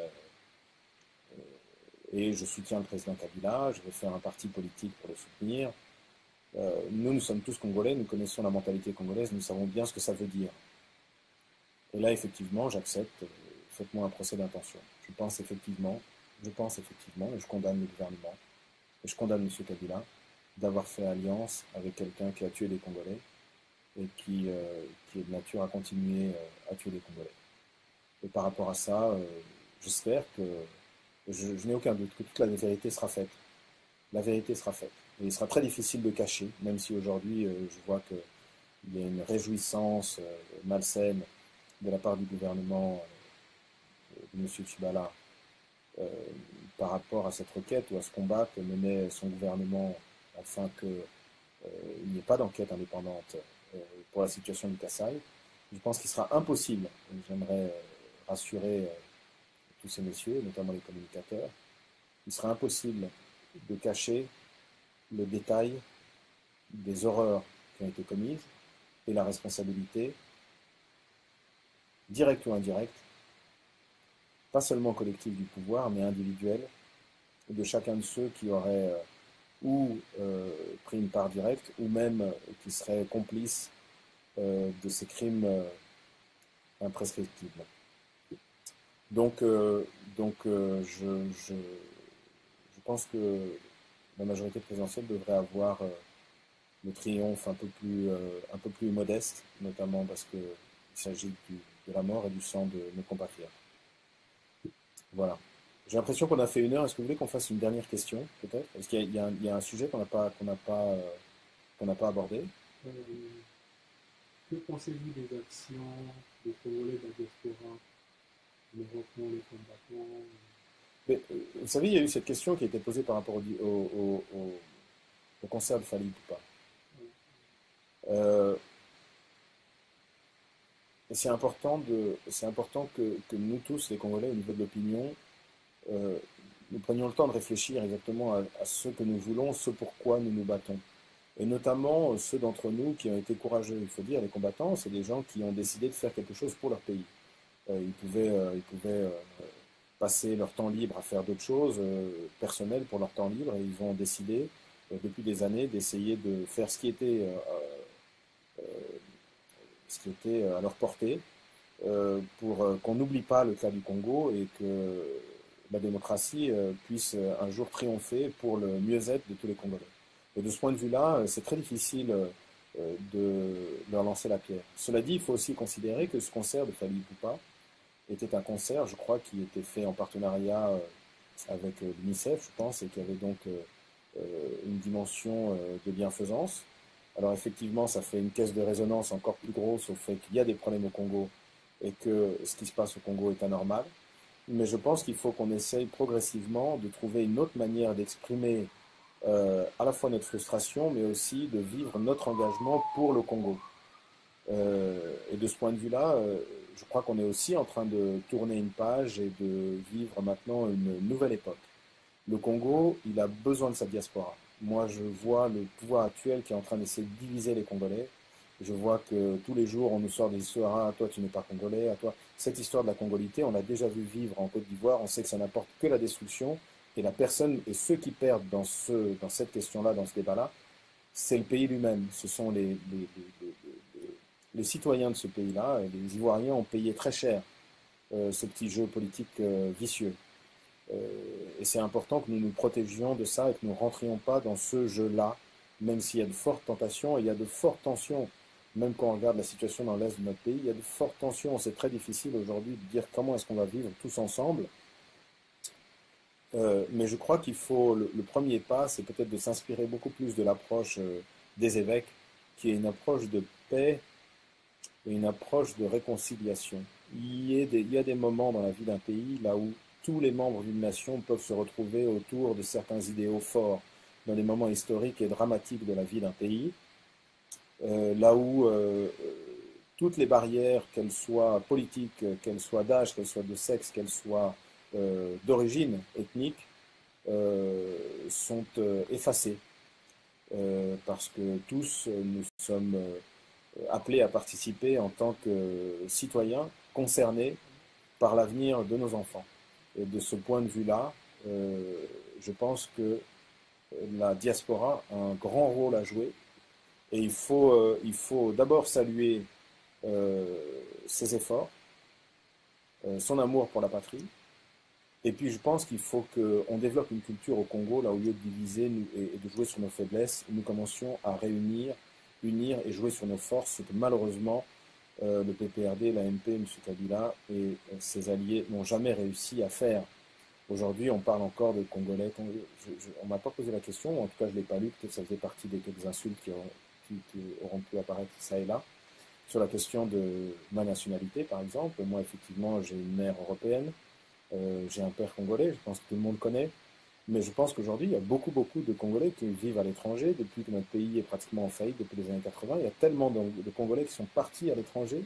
et je soutiens le président Kabila, je vais faire un parti politique pour le soutenir. Nous sommes tous Congolais, nous connaissons la mentalité congolaise, nous savons bien ce que ça veut dire. Et là, effectivement, j'accepte, faites-moi un procès d'intention. Je pense effectivement, et je condamne le gouvernement, et je condamne M. Kabila, d'avoir fait alliance avec quelqu'un qui a tué des Congolais et qui est de nature à continuer à tuer des Congolais. Et par rapport à ça, j'espère que, je n'ai aucun doute, que toute la vérité sera faite. La vérité sera faite. Et il sera très difficile de cacher, même si aujourd'hui, je vois qu'il y a une réjouissance malsaine de la part du gouvernement de M. Tshibala par rapport à cette requête ou à ce combat que menait son gouvernement afin qu'il n'y ait pas d'enquête indépendante pour la situation du Kasaï. Je pense qu'il sera impossible, j'aimerais rassurer tous ces messieurs, notamment les communicateurs, il sera impossible de cacher le détail des horreurs qui ont été commises et la responsabilité, directe ou indirecte, pas seulement collective du pouvoir, mais individuelle, de chacun de ceux qui auraient ou pris une part directe, ou même qui seraient complices de ces crimes imprescriptibles. Donc, je pense que la majorité présidentielle devrait avoir le triomphe un peu plus modeste, notamment parce qu'il s'agit de la mort et du sang de nos compatriotes. Voilà. J'ai l'impression qu'on a fait 1 heure. Est-ce que vous voulez qu'on fasse une dernière question, peut-être? Est-ce qu'il y a un sujet qu'on n'a pas abordé? Que pensez-vous des actions des Congolais de la diaspora, les retenons, les combattants? Mais, vous savez, il y a eu cette question qui a été posée par rapport au concert de Fally Ipupa. C'est important que nous tous, les Congolais, au niveau de l'opinion, nous prenions le temps de réfléchir exactement à ce que nous voulons, ce pourquoi nous nous battons. Et notamment ceux d'entre nous qui ont été courageux. Il faut dire, les combattants, c'est des gens qui ont décidé de faire quelque chose pour leur pays. Ils pouvaient passer leur temps libre à faire d'autres choses personnelles pour leur temps libre, et ils ont décidé depuis des années d'essayer de faire ce qui était à leur portée pour qu'on n'oublie pas le cas du Congo et que la démocratie puisse un jour triompher pour le mieux-être de tous les Congolais. Et de ce point de vue-là, c'est très difficile de leur lancer la pierre. Cela dit, il faut aussi considérer que ce concert de Fally Ipupa était un concert, je crois, qui était fait en partenariat avec l'UNICEF, je pense, et qui avait donc une dimension de bienfaisance. Alors effectivement, ça fait une caisse de résonance encore plus grosse au fait qu'il y a des problèmes au Congo et que ce qui se passe au Congo est anormal. Mais je pense qu'il faut qu'on essaye progressivement de trouver une autre manière d'exprimer à la fois notre frustration, mais aussi de vivre notre engagement pour le Congo. Et de ce point de vue-là, je crois qu'on est aussi en train de tourner une page et de vivre maintenant une nouvelle époque. Le Congo, il a besoin de sa diaspora. Moi, je vois le pouvoir actuel qui est en train d'essayer de diviser les Congolais. Je vois que tous les jours, on nous sort des histoires, ah, toi, tu n'es pas congolais, à toi. Cette histoire de la congolité, on l'a déjà vu vivre en Côte d'Ivoire, on sait que ça n'apporte que la destruction, et la personne, et ceux qui perdent dans cette question-là, dans ce débat-là, c'est le pays lui-même. Ce sont les citoyens de ce pays-là, et les Ivoiriens ont payé très cher ce petit jeu politique vicieux. Et c'est important que nous nous protégions de ça et que nous ne rentrions pas dans ce jeu-là, même s'il y a de fortes tentations, et il y a de fortes tensions, même quand on regarde la situation dans l'Est de notre pays, il y a de fortes tensions, c'est très difficile aujourd'hui de dire comment est-ce qu'on va vivre tous ensemble. Mais je crois qu'il faut, le premier pas, c'est peut-être de s'inspirer beaucoup plus de l'approche des évêques, qui est une approche de paix et une approche de réconciliation. Il y a des moments dans la vie d'un pays là où tous les membres d'une nation peuvent se retrouver autour de certains idéaux forts, dans des moments historiques et dramatiques de la vie d'un pays, là où toutes les barrières, qu'elles soient politiques, qu'elles soient d'âge, qu'elles soient de sexe, qu'elles soient d'origine ethnique, sont effacées, parce que tous nous sommes appelés à participer en tant que citoyens concernés par l'avenir de nos enfants. Et de ce point de vue-là, je pense que la diaspora a un grand rôle à jouer, et il faut d'abord saluer ses efforts, son amour pour la patrie. Et puis je pense qu'il faut qu'on développe une culture au Congo, là, au lieu de diviser et de jouer sur nos faiblesses, nous commencions à réunir, unir et jouer sur nos forces, ce que malheureusement le PPRD, l'ANP, M. Kabila et ses alliés n'ont jamais réussi à faire. Aujourd'hui, on parle encore de Congolais. On ne m'a pas posé la question, en tout cas je ne l'ai pas lu, peut-être que ça faisait partie des quelques insultes qui auront pu apparaître ça et là. Sur la question de ma nationalité, par exemple, moi effectivement j'ai une mère européenne, j'ai un père congolais, je pense que tout le monde connaît, mais je pense qu'aujourd'hui il y a beaucoup de Congolais qui vivent à l'étranger, depuis que notre pays est pratiquement en faillite depuis les années 80, il y a tellement de Congolais qui sont partis à l'étranger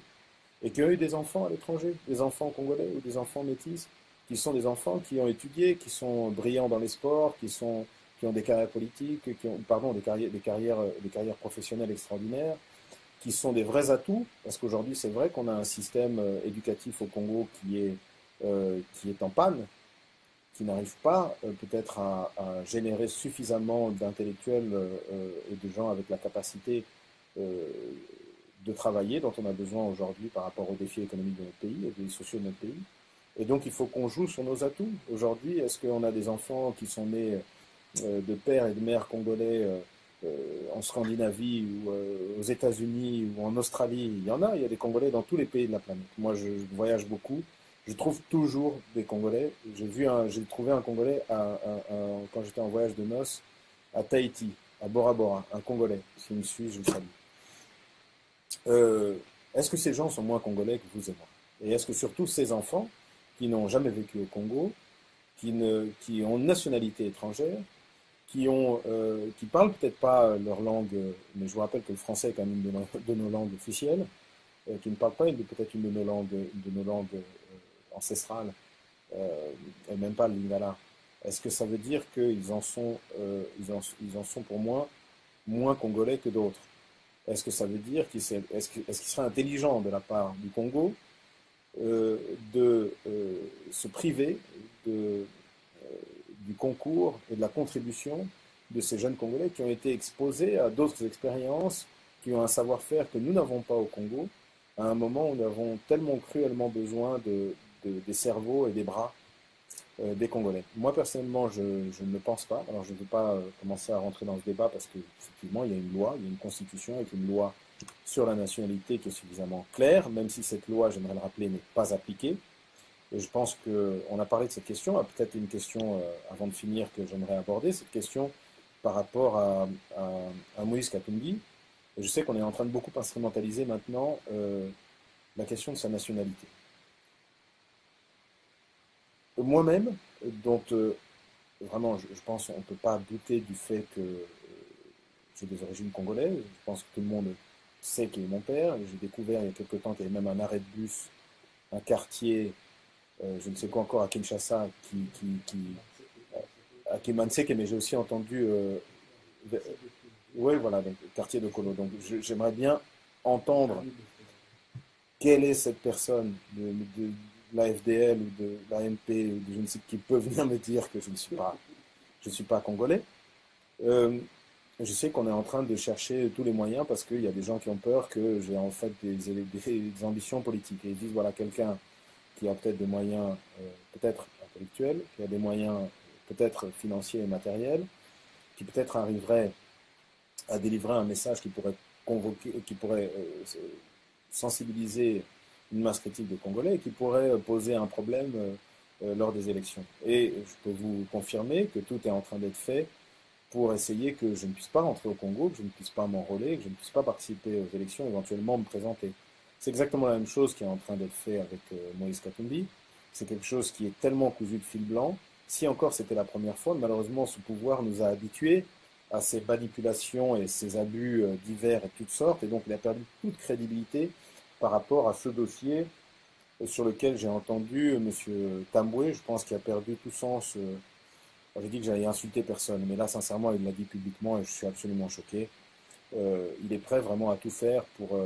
et qui ont eu des enfants à l'étranger, des enfants congolais ou des enfants métis, qui sont des enfants qui ont étudié, qui sont brillants dans les sports, qui ont des carrières politiques, des carrières professionnelles extraordinaires, qui sont des vrais atouts, parce qu'aujourd'hui c'est vrai qu'on a un système éducatif au Congo qui est en panne, qui n'arrive pas peut-être à générer suffisamment d'intellectuels et de gens avec la capacité de travailler dont on a besoin aujourd'hui par rapport aux défis économiques de notre pays et des sociaux de notre pays. Et donc il faut qu'on joue sur nos atouts. Aujourd'hui, est-ce qu'on a des enfants qui sont nés de pères et de mères congolais en Scandinavie ou aux États-Unis ou en Australie? Il y a des Congolais dans tous les pays de la planète. Moi, je voyage beaucoup. Je trouve toujours des Congolais. J'ai trouvé un Congolais quand j'étais en voyage de noces à Tahiti, à Bora Bora, un Congolais. S'il me suit, je le salue. Est-ce que ces gens sont moins Congolais que vous et moi? Et est-ce que surtout ces enfants qui n'ont jamais vécu au Congo, qui ont une nationalité étrangère, qui parlent peut-être pas leur langue, mais je vous rappelle que le français est quand même une de nos langues officielles, qui ne parlent pas peut-être une de nos langues ancestrales, et même pas le lingala. Est-ce que ça veut dire qu'ils en sont pour moi moins congolais que d'autres? Est-ce que ça veut dire est-ce qu'il serait intelligent de la part du Congo de se priver du concours et de la contribution de ces jeunes Congolais qui ont été exposés à d'autres expériences, qui ont un savoir-faire que nous n'avons pas au Congo, à un moment où nous avons tellement cruellement besoin des cerveaux et des bras des Congolais. Moi, personnellement, je ne le pense pas. Alors, je ne veux pas commencer à rentrer dans ce débat parce qu'effectivement, il y a une loi, il y a une constitution avec une loi sur la nationalité qui est suffisamment claire, même si cette loi, j'aimerais le rappeler, n'est pas appliquée. Et je pense qu'on a parlé de cette question, peut-être une question, avant de finir, que j'aimerais aborder, cette question par rapport à Moïse Katumbi. Et je sais qu'on est en train de beaucoup instrumentaliser maintenant la question de sa nationalité. Moi-même, dont vraiment, je pense qu'on ne peut pas douter du fait que j'ai des origines congolaises. Je pense que tout le monde sait qui est mon père. J'ai découvert il y a quelque temps qu'il y avait même un arrêt de bus, un quartier, je ne sais quoi encore, à Kinshasa, à Kimanseke, mais j'ai aussi entendu... oui, voilà, donc, quartier de Kolo. Donc j'aimerais bien entendre quelle est cette personne de l'AFDL ou de l'ANP ou de je ne sais qui peut venir me dire que je ne suis pas congolais. Je sais qu'on est en train de chercher tous les moyens parce qu'il y a des gens qui ont peur que j'ai en fait des ambitions politiques. Et ils disent, voilà, quelqu'un qui a peut-être des moyens, peut-être intellectuels, qui a des moyens peut-être financiers et matériels, qui peut-être arriverait à délivrer un message qui pourrait convoquer, qui pourrait sensibiliser une masse critique de Congolais et qui pourrait poser un problème lors des élections. Et je peux vous confirmer que tout est en train d'être fait pour essayer que je ne puisse pas rentrer au Congo, que je ne puisse pas m'enrôler, que je ne puisse pas participer aux élections, éventuellement me présenter. C'est exactement la même chose qui est en train d'être fait avec Moïse Katumbi. C'est quelque chose qui est tellement cousu de fil blanc. Si encore c'était la première fois, malheureusement, ce pouvoir nous a habitués à ces manipulations et ces abus divers et de toutes sortes, et donc il a perdu toute crédibilité par rapport à ce dossier sur lequel j'ai entendu M. Tamboué, je pense qu'il a perdu tout sens. J'ai dit que j'allais insulter personne, mais là, sincèrement, il l'a dit publiquement et je suis absolument choqué. Il est prêt vraiment à tout faire pour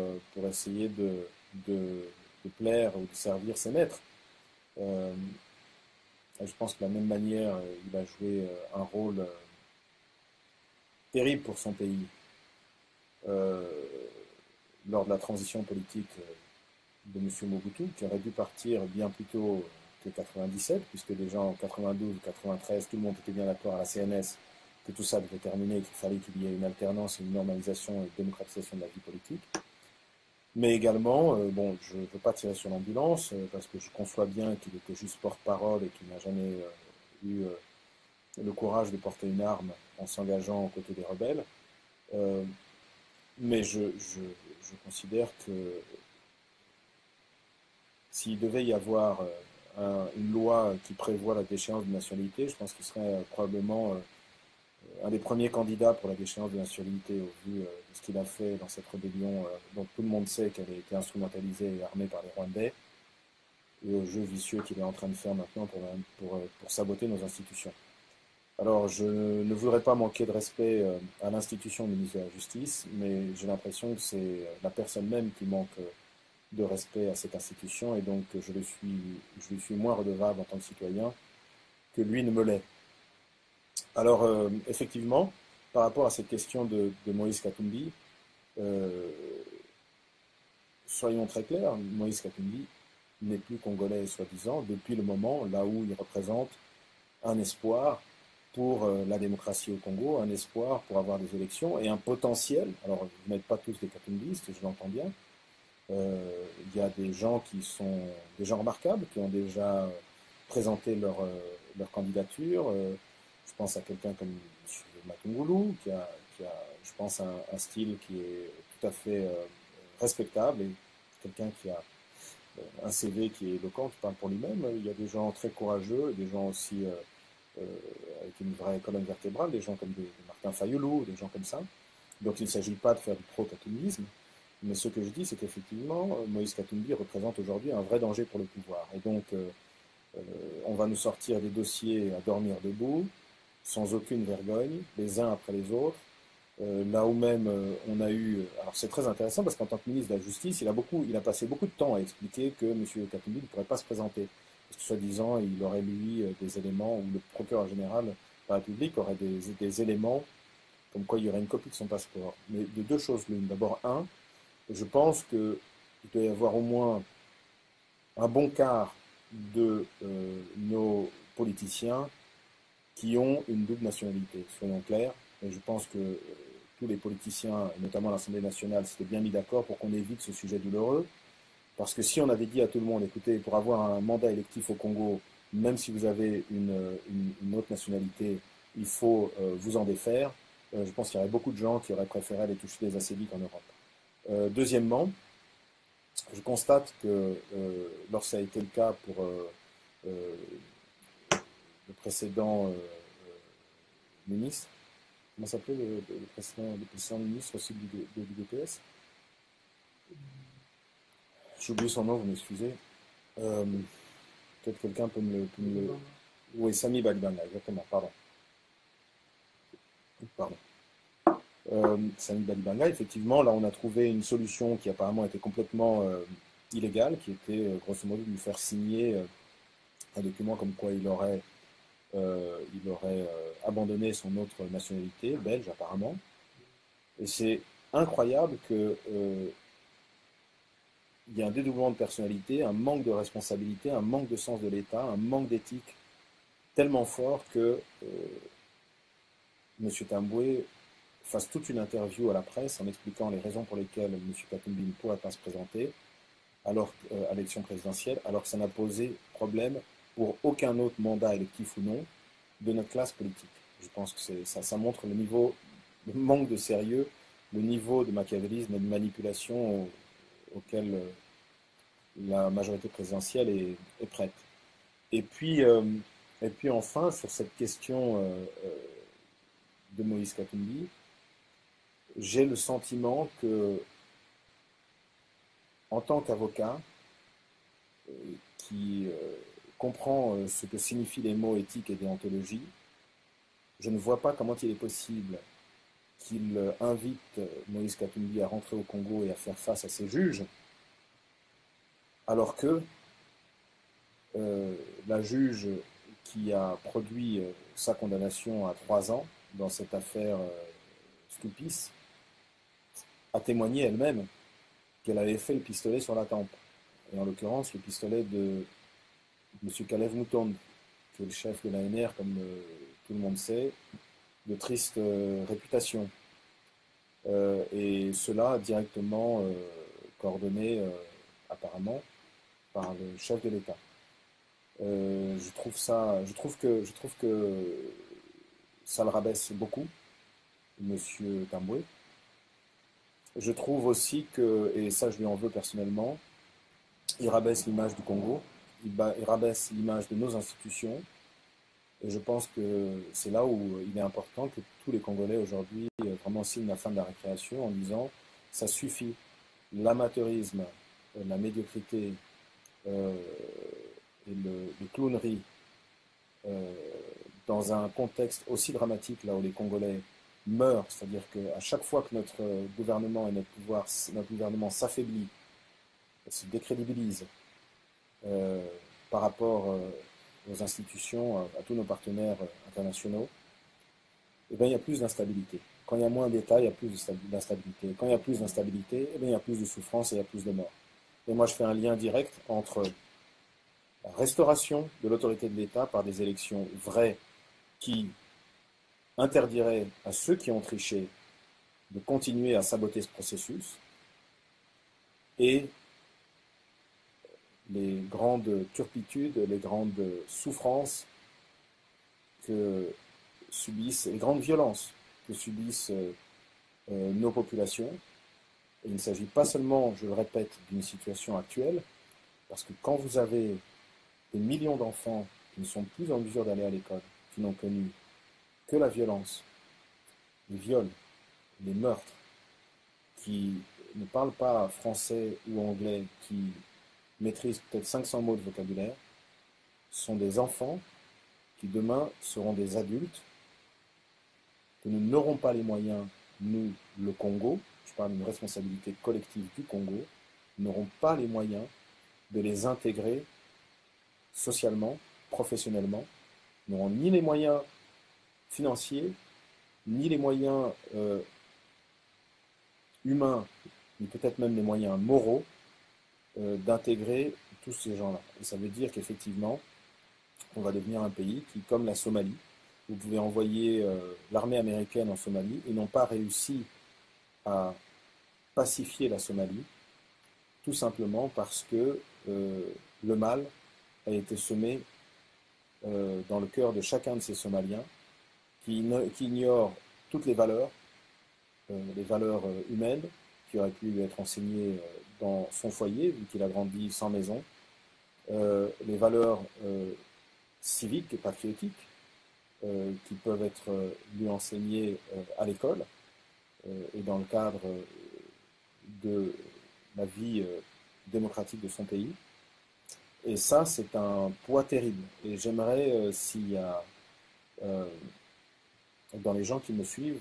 essayer de plaire ou de servir ses maîtres. Je pense que de la même manière, il a joué un rôle terrible pour son pays lors de la transition politique de M. Mobutu, qui aurait dû partir bien plus tôt que 97, puisque déjà en 92 ou 93, tout le monde était bien d'accord à la CNS que tout ça devait terminer, qu'il fallait qu'il y ait une alternance, une normalisation et une démocratisation de la vie politique. Mais également, bon, je ne veux pas tirer sur l'ambulance, parce que je conçois bien qu'il était juste porte-parole et qu'il n'a jamais eu le courage de porter une arme en s'engageant aux côtés des rebelles. Mais je considère que s'il devait y avoir une loi qui prévoit la déchéance de nationalité, je pense qu'il serait probablement un des premiers candidats pour la déchéance de nationalité au vu de ce qu'il a fait dans cette rébellion dont tout le monde sait qu'elle a été instrumentalisée et armée par les Rwandais, et au jeu vicieux qu'il est en train de faire maintenant pour saboter nos institutions. Alors, je ne voudrais pas manquer de respect à l'institution ministre de la Justice, mais j'ai l'impression que c'est la personne même qui manque de respect à cette institution, et donc je lui suis moins redevable en tant que citoyen que lui ne me l'est. Alors, effectivement, par rapport à cette question de Moïse Katumbi, soyons très clairs, Moïse Katumbi n'est plus congolais, soi-disant, depuis le moment là où il représente un espoir pour la démocratie au Congo, un espoir pour avoir des élections et un potentiel. Alors, vous n'êtes pas tous des katumbistes, je l'entends bien. Il y a des gens qui sont des gens remarquables, qui ont déjà présenté leur candidature. Je pense à quelqu'un comme M. Matungulu, qui a, je pense, un style qui est tout à fait respectable, et quelqu'un qui a un CV qui est éloquent, qui parle pour lui-même. Il y a des gens très courageux, des gens aussi avec une vraie colonne vertébrale, des gens comme des Martin Fayoulou, des gens comme ça. Donc il ne s'agit pas de faire du pro-katoumisme, mais ce que je dis, c'est qu'effectivement, Moïse Katumbi représente aujourd'hui un vrai danger pour le pouvoir. Et donc, on va nous sortir des dossiers à dormir debout, sans aucune vergogne, les uns après les autres. Là où même on a eu... Alors c'est très intéressant parce qu'en tant que ministre de la Justice, il a passé beaucoup de temps à expliquer que M. Katumbi ne pourrait pas se présenter. Parce que soi-disant, il aurait lui des éléments, ou le procureur général de la République aurait des éléments comme quoi il y aurait une copie de son passeport. Mais de deux choses l'une. D'abord, je pense qu'il doit y avoir au moins un bon quart de nos politiciens qui ont une double nationalité, soyons clairs. Et je pense que tous les politiciens, notamment l'Assemblée nationale, s'étaient bien mis d'accord pour qu'on évite ce sujet douloureux. Parce que si on avait dit à tout le monde, écoutez, pour avoir un mandat électif au Congo, même si vous avez une autre nationalité, il faut vous en défaire, je pense qu'il y aurait beaucoup de gens qui auraient préféré aller toucher des acédiques en Europe. Deuxièmement, je constate que lorsque ça a été le cas pour le précédent ministre, comment s'appelait le précédent ministre aussi de l'UDPS? J'oublie son nom, vous m'excusez. Peut-être quelqu'un peut me le... Oui, Sami Badibanga, exactement, pardon. Samy Balibanga, effectivement, là on a trouvé une solution qui apparemment était complètement illégale, qui était grosso modo de lui faire signer un document comme quoi il aurait abandonné son autre nationalité, belge apparemment. Et c'est incroyable que il y a un dédoublement de personnalité, un manque de responsabilité, un manque de sens de l'État, un manque d'éthique tellement fort que M. Tamboué fasse toute une interview à la presse en expliquant les raisons pour lesquelles M. Katumbi ne pourrait pas se présenter à l'élection présidentielle, alors que ça n'a posé problème pour aucun autre mandat électif ou non de notre classe politique. Je pense que ça montre le niveau, le manque de sérieux, le niveau de machiavélisme et de manipulation auquel la majorité présidentielle est prête. Et puis enfin, sur cette question de Moïse Katumbi, j'ai le sentiment que, en tant qu'avocat, qui comprend ce que signifient les mots éthique et déontologie, je ne vois pas comment il est possible qu'il invite Moïse Katumbi à rentrer au Congo et à faire face à ses juges, alors que la juge qui a produit sa condamnation à 3 ans dans cette affaire Stoupis a témoigné elle-même qu'elle avait fait le pistolet sur la tempe. Et en l'occurrence, le pistolet de M. Kalev Moutonde, qui est le chef de l'ANR, comme tout le monde sait, de triste réputation. Et cela directement coordonné, apparemment, par le chef de l'État. Je trouve que ça le rabaisse beaucoup, M. Tamboué. Je trouve aussi que, et ça je lui en veux personnellement, il rabaisse l'image du Congo, il rabaisse l'image de nos institutions, et je pense que c'est là où il est important que tous les Congolais aujourd'hui vraiment signent la fin de la récréation en disant ça suffit, l'amateurisme, la médiocrité et les clowneries dans un contexte aussi dramatique là où les Congolais meurent, c'est-à-dire qu'à chaque fois que notre gouvernement et notre gouvernement s'affaiblit, se décrédibilise par rapport aux institutions, à tous nos partenaires internationaux, eh bien, il y a plus d'instabilité. Quand il y a moins d'État, il y a plus d'instabilité. Quand il y a plus d'instabilité, eh bien, il y a plus de souffrance et il y a plus de morts. Et moi, je fais un lien direct entre la restauration de l'autorité de l'État par des élections vraies qui interdiraient à ceux qui ont triché de continuer à saboter ce processus et les grandes turpitudes, les grandes souffrances que subissent, les grandes violences que subissent nos populations. Et il ne s'agit pas seulement, je le répète, d'une situation actuelle, parce que quand vous avez des millions d'enfants qui ne sont plus en mesure d'aller à l'école, qui n'ont connu que la violence, les viols, les meurtres, qui ne parlent pas français ou anglais, qui maîtrisent peut-être 500 mots de vocabulaire, sont des enfants qui demain seront des adultes, que nous n'aurons pas les moyens, nous, le Congo, je parle d'une responsabilité collective du Congo, n'aurons pas les moyens de les intégrer socialement, professionnellement, n'auront ni les moyens financiers, ni les moyens humains, ni peut-être même les moyens moraux d'intégrer tous ces gens-là. Et ça veut dire qu'effectivement, on va devenir un pays qui, comme la Somalie, vous pouvez envoyer l'armée américaine en Somalie, ils n'ont pas réussi à pacifier la Somalie, tout simplement parce que le mal a été semé dans le cœur de chacun de ces Somaliens qui ignorent toutes les valeurs humaines qui auraient pu lui être enseignées dans son foyer, vu qu'il a grandi sans maison, les valeurs civiques et patriotiques qui peuvent être lui enseignées à l'école et dans le cadre de la vie démocratique de son pays. Et ça, c'est un poids terrible. Et j'aimerais, s'il y a dans les gens qui me suivent,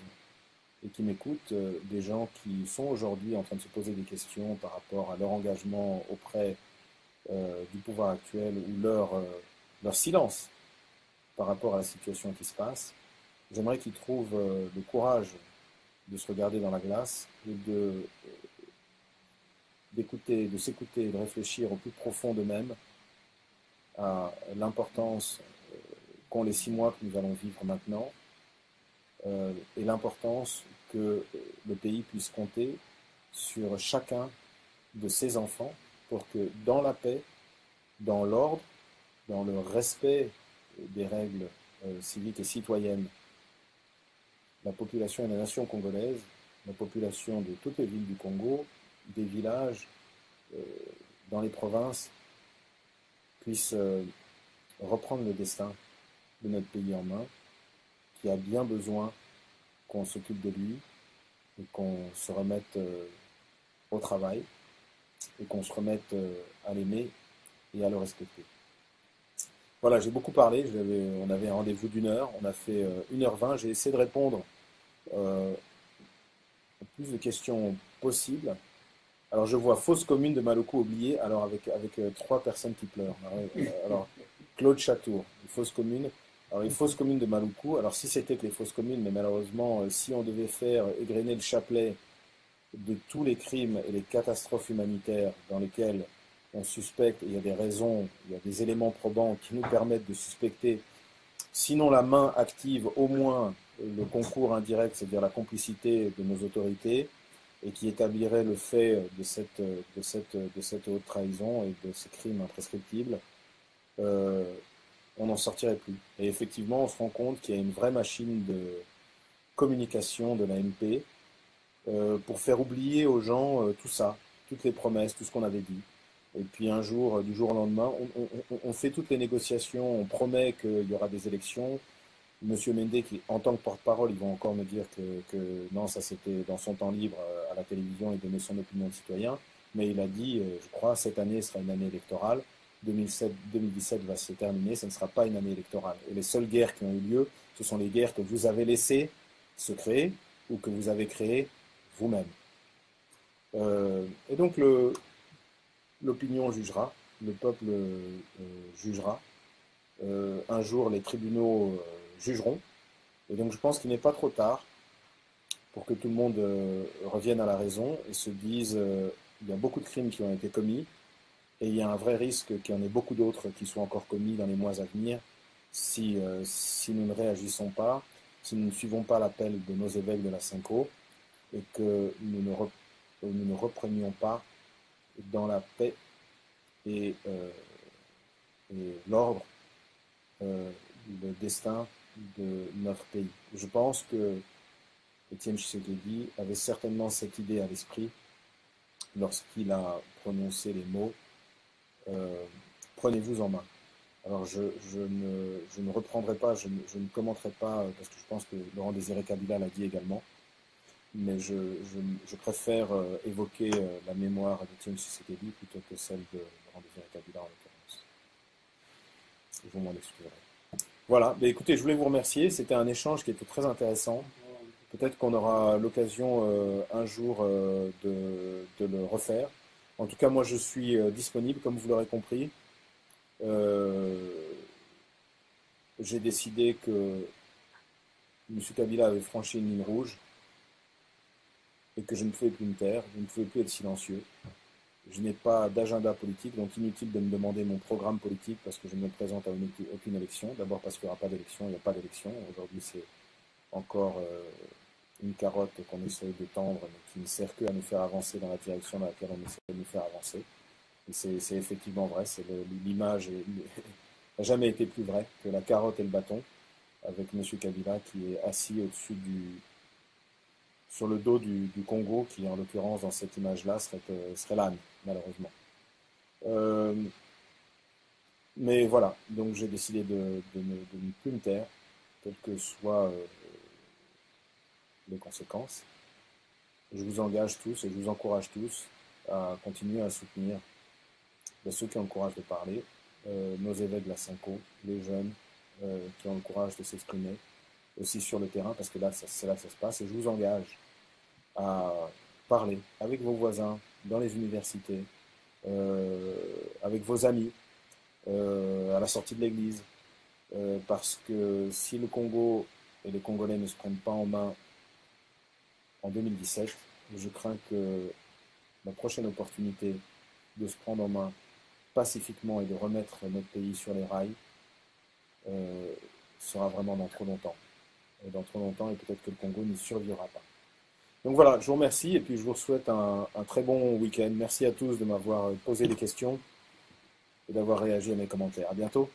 et qui m'écoutent, des gens qui sont aujourd'hui en train de se poser des questions par rapport à leur engagement auprès du pouvoir actuel ou leur silence par rapport à la situation qui se passe, j'aimerais qu'ils trouvent le courage de se regarder dans la glace et d'écouter, de s'écouter et de réfléchir au plus profond d'eux-mêmes à l'importance qu'ont les 6 mois que nous allons vivre maintenant et l'importance que le pays puisse compter sur chacun de ses enfants pour que dans la paix, dans l'ordre, dans le respect des règles civiques et citoyennes, la population et la nation congolaise, la population de toutes les villes du Congo, des villages, dans les provinces, puissent reprendre le destin de notre pays en main, qui a bien besoin qu'on s'occupe de lui et qu'on se remette au travail et qu'on se remette à l'aimer et à le respecter. Voilà, j'ai beaucoup parlé, on avait un rendez-vous d'1 heure, on a fait 1h20, j'ai essayé de répondre au plus de questions possibles. Alors je vois fausse commune de Maluku oubliée, alors avec 3 personnes qui pleurent. Alors Claude Chatour, une fausse commune. Alors une fausse commune de Maluku, alors si c'était que les fausses communes, mais malheureusement si on devait faire égrener le chapelet de tous les crimes et les catastrophes humanitaires dans lesquelles on suspecte, et il y a des raisons, il y a des éléments probants qui nous permettent de suspecter, sinon la main active, au moins le concours indirect, c'est-à-dire la complicité de nos autorités, et qui établirait le fait de cette haute trahison et de ces crimes imprescriptibles, on n'en sortirait plus. Et effectivement, on se rend compte qu'il y a une vraie machine de communication de l'ANP pour faire oublier aux gens tout ça, toutes les promesses, tout ce qu'on avait dit. Et puis un jour, du jour au lendemain, on fait toutes les négociations, on promet qu'il y aura des élections. Monsieur Mende, qui en tant que porte-parole, ils vont encore me dire que non, ça c'était dans son temps libre à la télévision, il donnait son opinion de citoyen, mais il a dit, je crois, cette année sera une année électorale, 2017 va se terminer, ce ne sera pas une année électorale. Et les seules guerres qui ont eu lieu, ce sont les guerres que vous avez laissées se créer ou que vous avez créées vous-même. Et donc l'opinion jugera, le peuple jugera. Un jour, les tribunaux jugeront. Et donc je pense qu'il n'est pas trop tard pour que tout le monde revienne à la raison et se dise il y a beaucoup de crimes qui ont été commis et il y a un vrai risque qu'il y en ait beaucoup d'autres qui soient encore commis dans les mois à venir si nous ne réagissons pas, si nous ne suivons pas l'appel de nos évêques de la Cinco et que nous ne reprenions pas dans la paix et l'ordre le destin de notre pays. Je pense que Étienne Tshisekedi avait certainement cette idée à l'esprit lorsqu'il a prononcé les mots prenez-vous en main. Alors je ne reprendrai pas, je ne commenterai pas, parce que je pense que Laurent Désiré Kabila l'a dit également, mais je préfère évoquer la mémoire d'Étienne Tshisekedi plutôt que celle de Laurent Désiré Kabila en l'occurrence. Je m'en excuserai. Voilà, mais écoutez, je voulais vous remercier, c'était un échange qui était très intéressant. Peut-être qu'on aura l'occasion un jour de le refaire. En tout cas, moi je suis disponible, comme vous l'aurez compris. J'ai décidé que M. Kabila avait franchi une ligne rouge et que je ne pouvais plus me taire, je ne pouvais plus être silencieux. Je n'ai pas d'agenda politique, donc inutile de me demander mon programme politique parce que je ne me présente à aucune élection. D'abord parce qu'il n'y aura pas d'élection, il n'y a pas d'élection. Aujourd'hui, c'est encore une carotte qu'on essaie de tendre, mais qui ne sert que à nous faire avancer dans la direction dans laquelle on essaie de nous faire avancer. Et c'est effectivement vrai, l'image n'a jamais été plus vraie que la carotte et le bâton, avec M. Kabila qui est assis au-dessus sur le dos du Congo, qui en l'occurrence dans cette image-là serait l'âne, malheureusement. Mais voilà, donc j'ai décidé de ne plus me taire, quelles que soient les conséquences. Je vous engage tous et je vous encourage tous à continuer à soutenir ceux qui ont le courage de parler, nos évêques de la Cinco, les jeunes qui ont le courage de s'exprimer, aussi sur le terrain, parce que là, c'est là que ça se passe. Et je vous engage à parler avec vos voisins, dans les universités, avec vos amis, à la sortie de l'église, parce que si le Congo et les Congolais ne se prennent pas en main en 2017, je crains que la prochaine opportunité de se prendre en main pacifiquement et de remettre notre pays sur les rails sera vraiment dans trop longtemps. Dans trop longtemps, et peut-être que le Congo ne survivra pas. Donc voilà, je vous remercie et puis je vous souhaite un très bon week-end. Merci à tous de m'avoir posé des questions et d'avoir réagi à mes commentaires. À bientôt.